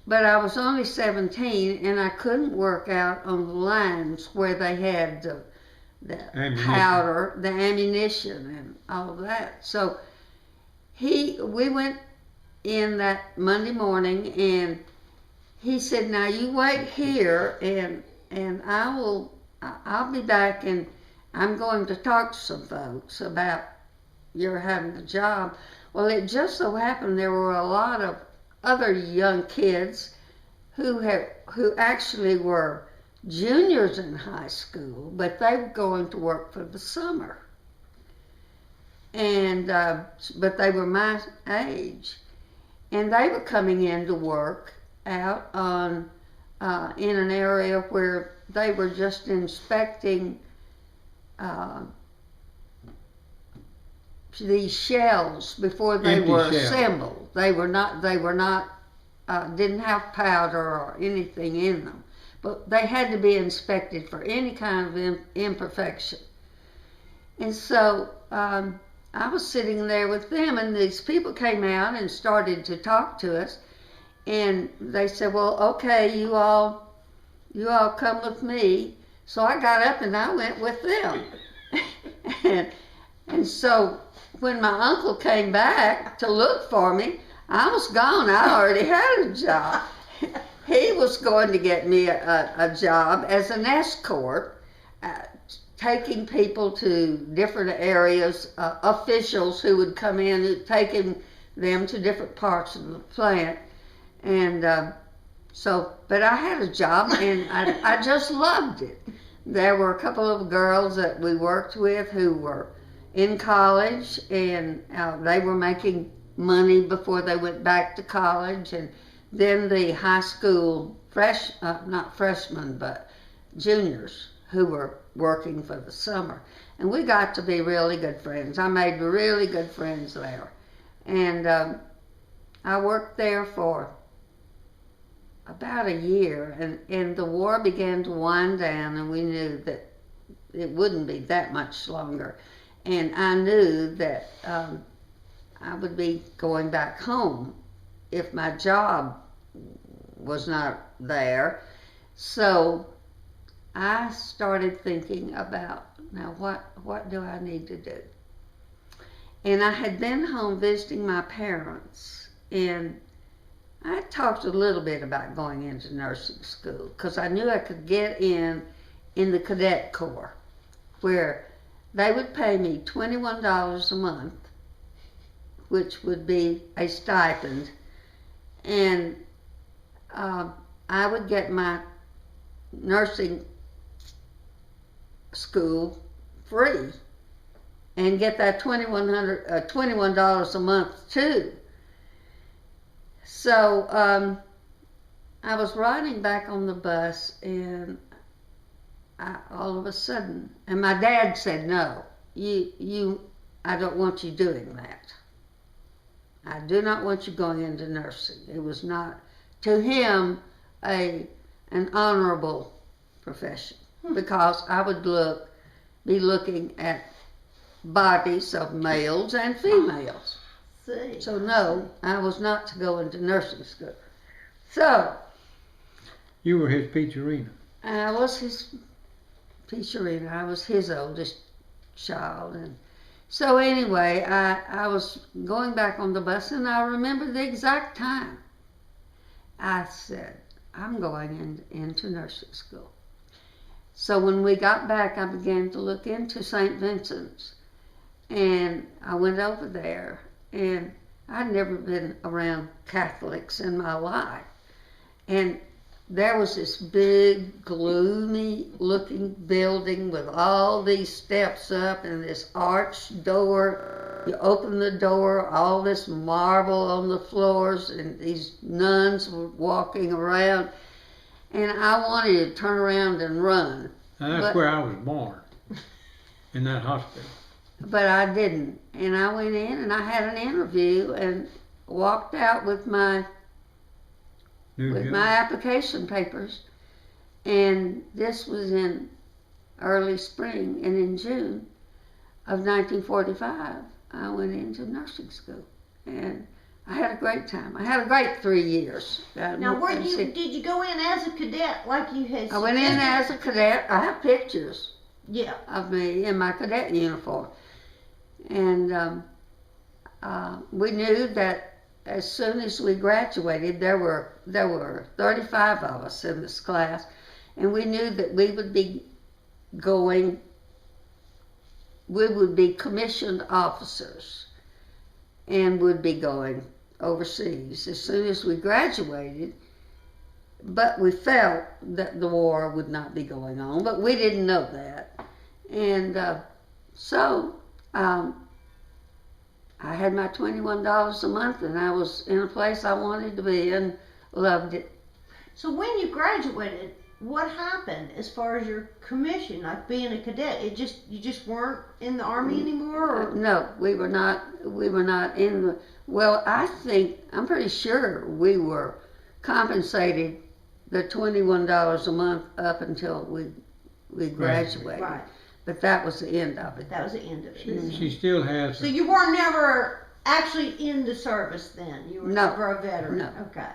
But I was only 17, and I couldn't work out on the lines where they had the powder, the ammunition, and all of that. So we went in that Monday morning, and he said, now you wait here, and I'll be back, and I'm going to talk to some folks about your having a job. Well, it just so happened there were a lot of other young kids who actually were juniors in high school, but they were going to work for the summer. And but they were my age, and they were coming in to work out on in an area where they were just inspecting these shells before they Empty were shells. assembled. They were not didn't have powder or anything in them, but they had to be inspected for any kind of imperfection. And so I was sitting there with them, and these people came out and started to talk to us, and they said, well, okay, you all come with me. So I got up and I went with them. and so when my uncle came back to look for me, I was gone. I already had a job. He was going to get me a job as an escort, taking people to different areas, officials who would come in, taking them to different parts of the plant. And but I had a job, and I just loved it. There were a couple of girls that we worked with who were in college, and they were making money before they went back to college. And then the high school not freshmen, but juniors who were working for the summer. And we got to be really good friends. I made really good friends there. And I worked there for about a year, and the war began to wind down, and we knew that it wouldn't be that much longer. And I knew that I would be going back home if my job was not there. So I started thinking about, now what do I need to do? And I had been home visiting my parents, and I talked a little bit about going into nursing school because I knew I could get in the cadet corps, where they would pay me $21 a month, which would be a stipend, and I would get my nursing school free and get that $21 a month too. So I was riding back on the bus, and all of a sudden, and my dad said, "No, I don't want you doing that. I do not want you going into nursing." It was not, to him, an honorable profession, because I would be looking at bodies of males and females. See. So no, I was not to go into nursing school. So You were his peacherina. I was his peacherina. I was his oldest child, and so anyway, I was going back on the bus, and I remember the exact time. I said, "I'm going into nursing school." So when we got back, I began to look into St. Vincent's, and I went over there, and I'd never been around Catholics in my life, and there was this big, gloomy looking building with all these steps up and this arched door. You open the door, all this marble on the floors, and these nuns were walking around, and I wanted to turn around and run. Now that's where I was born, in that hospital. But I didn't. And I went in and I had an interview and walked out with my application papers, and this was in early spring, and in June of 1945 I went into nursing school, and I had a great time. I had a great 3 years. Now, did you go in as a cadet like you had? I went in as a cadet. I have pictures Yeah. of me in my cadet uniform, and we knew that as soon as we graduated, there were 35 of us in this class, and we knew that we would be commissioned officers and would be going overseas as soon as we graduated. But we felt that the war would not be going on, but we didn't know that. And so I had my $21 a month, and I was in a place I wanted to be and loved it. So when you graduated, what happened as far as your commission, like being a cadet? You just weren't in the Army anymore? Or? No, we were not in the, well, I'm pretty sure we were compensated the $21 a month up until we graduated. Right. But that was the end of it. That was the end of it. She still has. So you were never actually in the service then? You were never a veteran? No. Okay.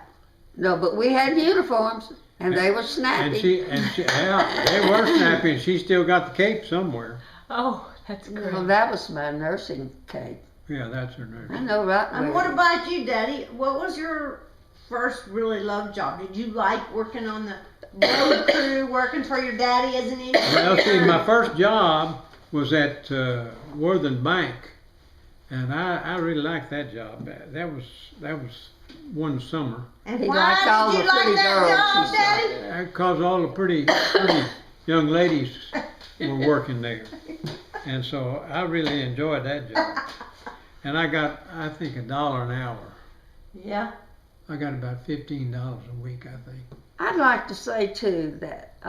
No, but we had uniforms, and they were snappy. Yeah, they were snappy, and she still got the cape somewhere. Oh, that's great. Well, that was my nursing cape. Yeah, that's her nurse. I know, right? And what about you, Daddy? What was your first really loved job? Did you like working on the road crew, working for your daddy as an engineer? Well, see, my first job was at Worthing Bank, and I really liked that job. That was one summer. And He why liked all did the you like pretty that girls, job, he Daddy? Because all the pretty young ladies were working there, and so I really enjoyed that job. And I got, I think, $1 an hour. Yeah. I got about $15 a week, I think. I'd like to say too that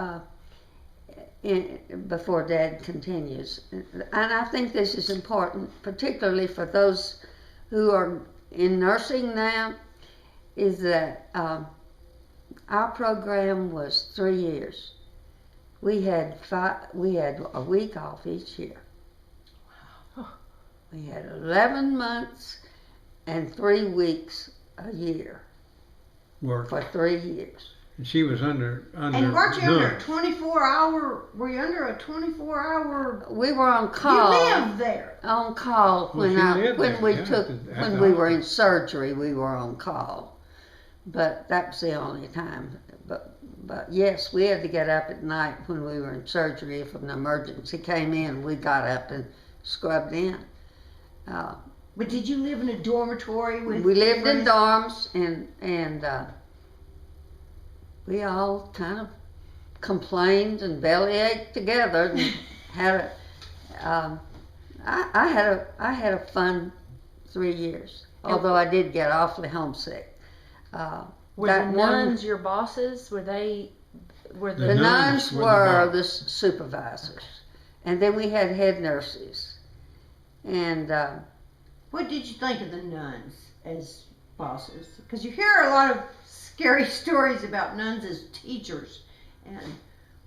before Dad continues, and I think this is important, particularly for those who are in nursing now, is that Our program was 3 years. We had a week off each year. Wow. We had 11 months and 3 weeks a year Work. for 3 years. And she was under And weren't you under a none. 24-hour? Were you under a 24-hour? We were on call. You lived there. On call Well, she lived there, yeah, when we were in surgery, we were on call. But that was the only time. But yes, we had to get up at night when we were in surgery. If an emergency came in, we got up and scrubbed in. But did you live in a dormitory with? We lived in dorms, and we all kind of complained and bellyached together and had I had a fun 3 years. Although I did get awfully homesick. Were the nuns your bosses? Were the The nuns were the supervisors, and then we had head nurses. And What did you think of the nuns as bosses? Because you hear a lot of scary stories about nuns as teachers, and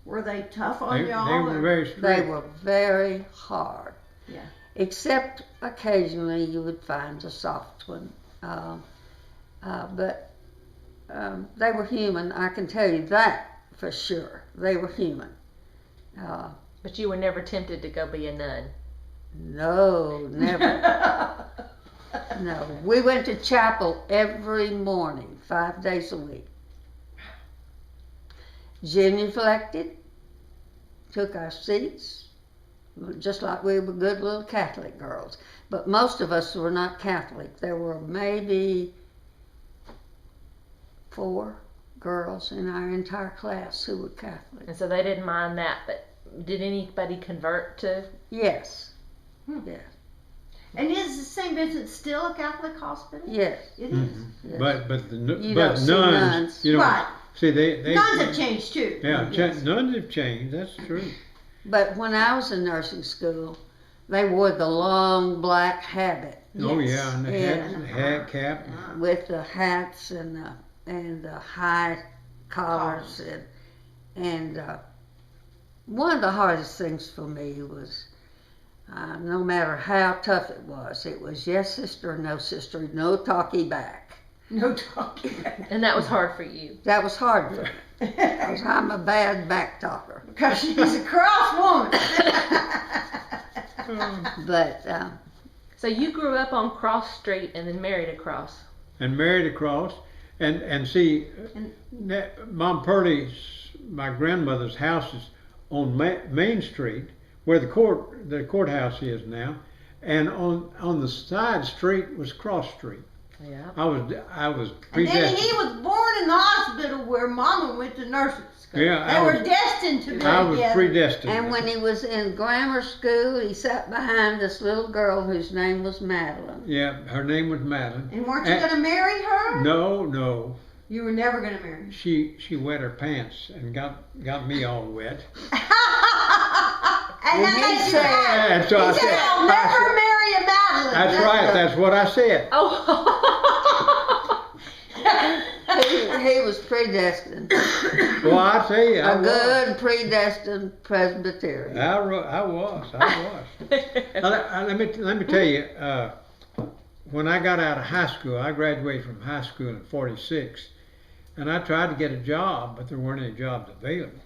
were they tough on y'all? They were very strict. they were very hard. Yeah. Except occasionally you would find a soft one. But they were human, I can tell you that for sure. They were human. But you were never tempted to go be a nun. No, never. No. We went to chapel every morning, 5 days a week. Genuflected, took our seats, just like we were good little Catholic girls. But most of us were not Catholic. There were maybe 4 girls in our entire class who were Catholic. And so they didn't mind that, but did anybody convert to? Yes. Yes. And is the St. Vincent still a Catholic hospital? Yes. It is. Yes. But You but don't see nuns, nuns. you know, Right. see they Nuns have changed too. Yeah, Yes. nuns have changed. That's true. But when I was in nursing school, they wore the long black habit Oh Yes. yeah, and the hat cap. with the hats and the high collars and one of the hardest things for me was no matter how tough it was yes sister, no sister, no talkie back. No talking. And that was hard for you. That was hard for me because I'm a bad back talker. Because she's a cross woman. But So you grew up on Cross Street and then married across. And married across, and see, Mom Purdy's, my grandmother's house is on Main Street, where the courthouse is now, and on the side street was Cross Street. Yeah. I was And predestined. then he was born in the hospital where Mama went to nursing school. Yeah, They were destined to be I was together. predestined. and when he was in grammar school, he sat behind this little girl whose name was Madelyn. Yeah, her name was Madelyn. And weren't you going to marry her? No. You were never going to marry her. She wet her pants and got me all wet. And And that he makes you said- happy. And so I He said, said, I'll never marry a Madelyn. That's right. That's what I said. Oh. He was predestined. Well, I tell you, I A was. good predestined Presbyterian. I was. Now, let me tell you. When I got out of high school, I graduated from high school in '46, and I tried to get a job, but there weren't any jobs available.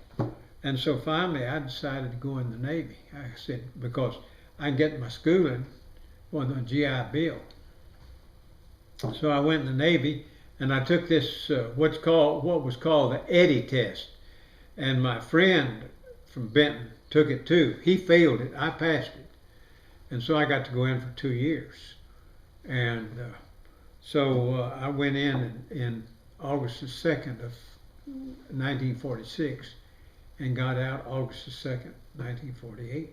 And so finally, I decided to go in the Navy. I said because I can get my schooling on the GI Bill. So I went in the Navy, and I took this what was called the Eddie test. And my friend from Benton took it too. He failed it. I passed it, and so I got to go in for 2 years. And so I went in August the 2nd of 1946 and got out August the 2nd, 1948.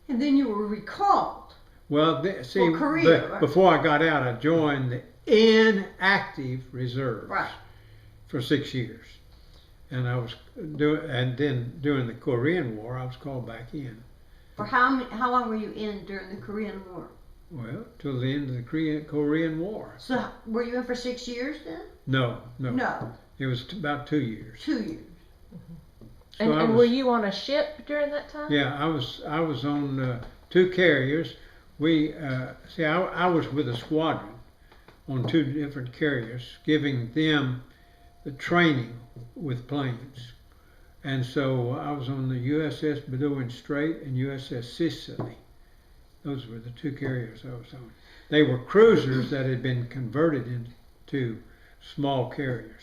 And then you were recalled. Well, see, Korea, right? before I got out, I joined the inactive reserve Right. for 6 years. And I was then during the Korean War, I was called back in. For how long were you in during the Korean War? Well, till the end of the Korean War. So were you in for 6 years then? No. No. It was about 2 years. 2 years. And, So I and was- were you on a ship during that time? Yeah, I was on 2 carriers. We I was with a squadron on 2 different carriers, giving them the training with planes. And so I was on the USS Bedouin Strait and USS Sicily. Those were the 2 carriers I was on. They were cruisers that had been converted into small carriers.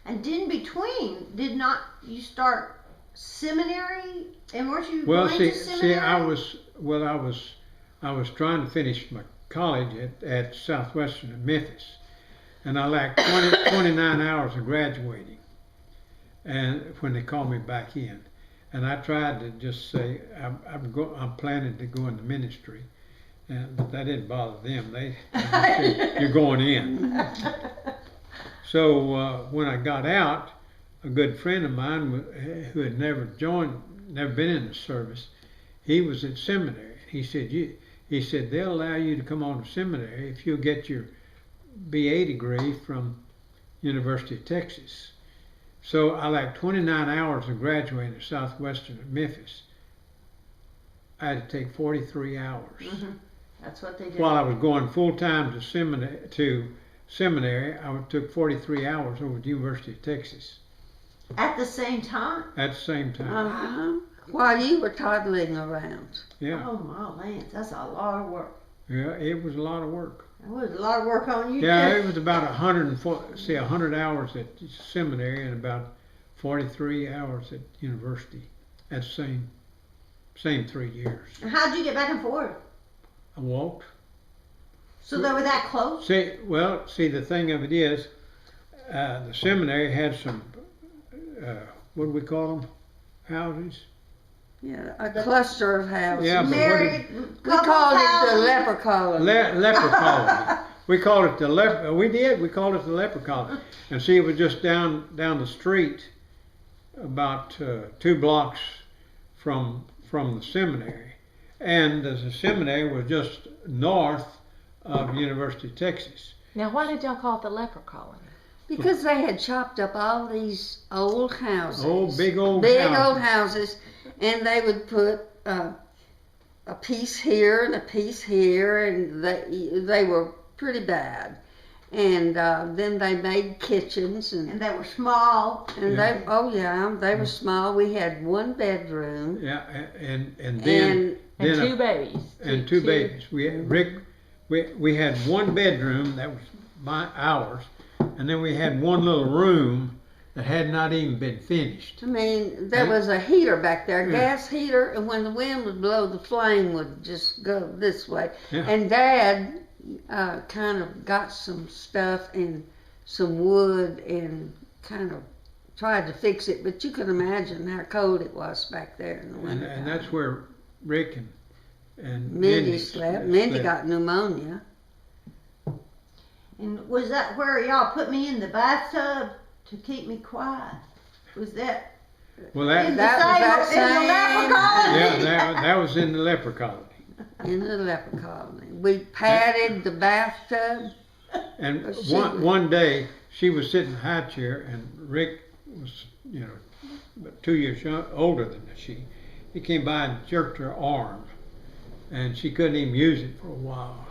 And in between, did not you start seminary? And weren't you Well, going see, to seminary? I was trying to finish my college at Southwestern in Memphis, and I lacked 29 hours of graduating, and when they called me back in, and I tried to just say I'm planning to go into ministry, but that didn't bother them. They said, you're going in. So when I got out, a good friend of mine who had never been in the service, he was at seminary. He said they'll allow you to come on to seminary if you'll get your BA degree from University of Texas. So I lacked 29 hours of graduating at Southwestern at Memphis. I had to take 43 hours. Mm-hmm. That's what they did. While I was going full time to seminary, I took 43 hours over at the University of Texas At the same time? at the same time. While you were toddling around. Yeah, Oh my Lance, that's a lot of work. yeah, it was a lot of work. That was a lot of work on you. Yeah, too. it was about 100 hours at seminary and about 43 hours at university. At the same 3 years. And how'd you get back and forth? I walked. So they were that close? See, the thing of it is, the seminary had some, what do we call them? Houses? Yeah, a cluster of houses. Yeah, but Married, We called it the leper colony. leper colony. We called it the leper. We called it the leper colony. And see, it was just down the street, about 2 blocks from the seminary, and the seminary was just north of University of Texas. Now, why did y'all call it the leper colony? Because they had chopped up all these old houses. Big old houses, and they would put a piece here and a piece here, and they were pretty bad. And then they made kitchens, And they were small. and they were small. We had 1 bedroom. Yeah, and then And then 2 babies. and 2 babies. We had 1 bedroom that was ours, and then we had 1 little room that had not even been finished. I mean, there was a heater back there, a Yeah. gas heater, and when the wind would blow, the flame would just go this way. Yeah. And Dad kind of got some stuff and some wood and kind of tried to fix it, but you can imagine how cold it was back there in the winter. And that's where Rick and Mindy slept. Mindy got pneumonia. And was that where y'all put me in the bathtub to keep me quiet? Was that Well, in that That the same, in the leper colony? that was in the leper colony. In the leper colony. We padded the bathtub. And But she- one day she was sitting in a high chair, and Rick was, about 2 years older than she. He came by and jerked her arm, and she couldn't even use it for a while.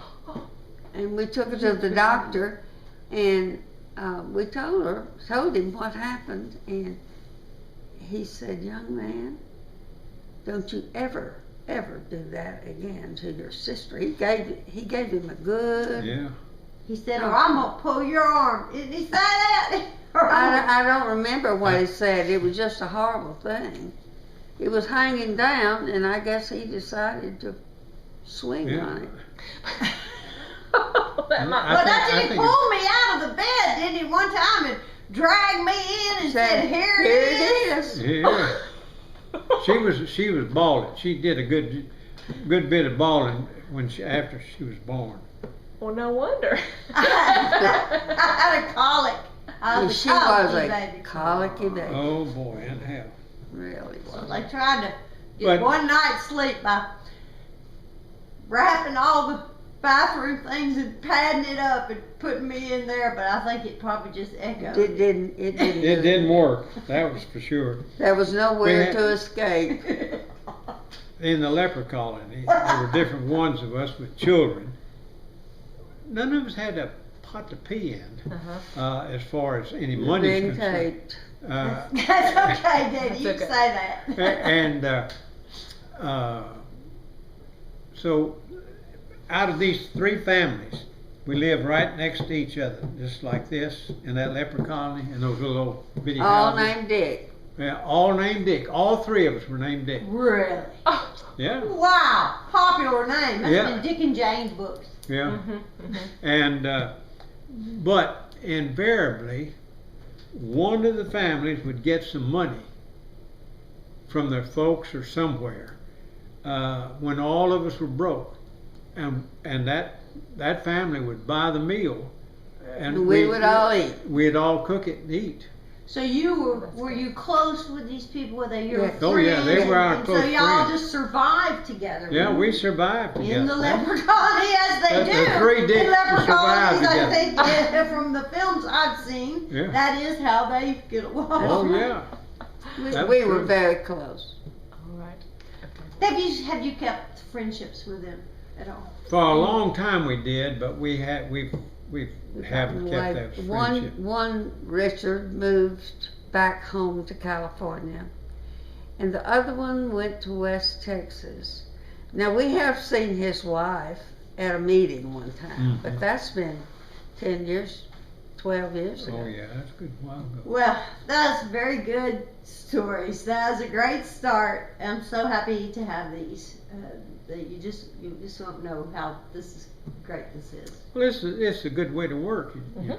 And we took her to the doctor, and we told him what happened, and he said, "Young man, don't you ever do that again to your sister." He gave him a good. Yeah. He said, or I'm going to pull your arm. Did he say that? I don't remember what he said. It was just a horrible thing. It was hanging down, and I guess he decided to swing Yeah. on it. That might- I But think- that's I he think pulled me out of the bed, didn't he, one time and dragged me in and said, here it is. Yeah. She was bawling. She did a good bit of bawling after she was born. Well, no wonder. I had a colic. I was She a was colicky a baby. colicky baby. Oh boy, and hell. Really was. They tried to get But- one night's sleep by wrapping all the bathroom things and padding it up and putting me in there, but I think it probably just echoed. It didn't. It didn't. It didn't work. That was for sure. There was nowhere had- to escape. In the leper colony, there were different ones of us with children. None of us had a pot to pee in, Uh-huh. as far as any money is Being concerned. taped. That's okay, Daddy. You That's can okay. say that. And so, out of these three families, we live right next to each other, just like this, in that leper colony, and those little old bitty All houses. named Dick. Yeah, all named Dick. All three of us were named Dick. Really? Yeah, Wow. Popular name. That's Yeah. in Dick and Jane's books. yeah. Mm-hmm. And, but invariably, one of the families would get some money from their folks or somewhere when all of us were broke, and that family would buy the meal, and We would all eat. We'd all cook it and eat. So were you close with these people? Were they your Yeah. friends? Oh, yeah, they were our and close so y'all friends. just survived together. Yeah, we survived together. in the leper colony as they The do. three dicks in leper survived colonies, I together. think from the films I've seen, Yeah. that is how they get along. Oh yeah. That's We were true. very close. All right. Have you kept friendships with them at all? For a long time we did, but we haven't kept that friendship. One Richard moved back home to California, and the other one went to West Texas. Now we have seen his wife at a meeting one time, but that's been 10 years, 12 years ago. Oh yeah, that's a good while ago. Well, that's very good stories. That was a great start. I'm so happy to have these. That you just don't know how great this is. Well, it's a good way to work. You know.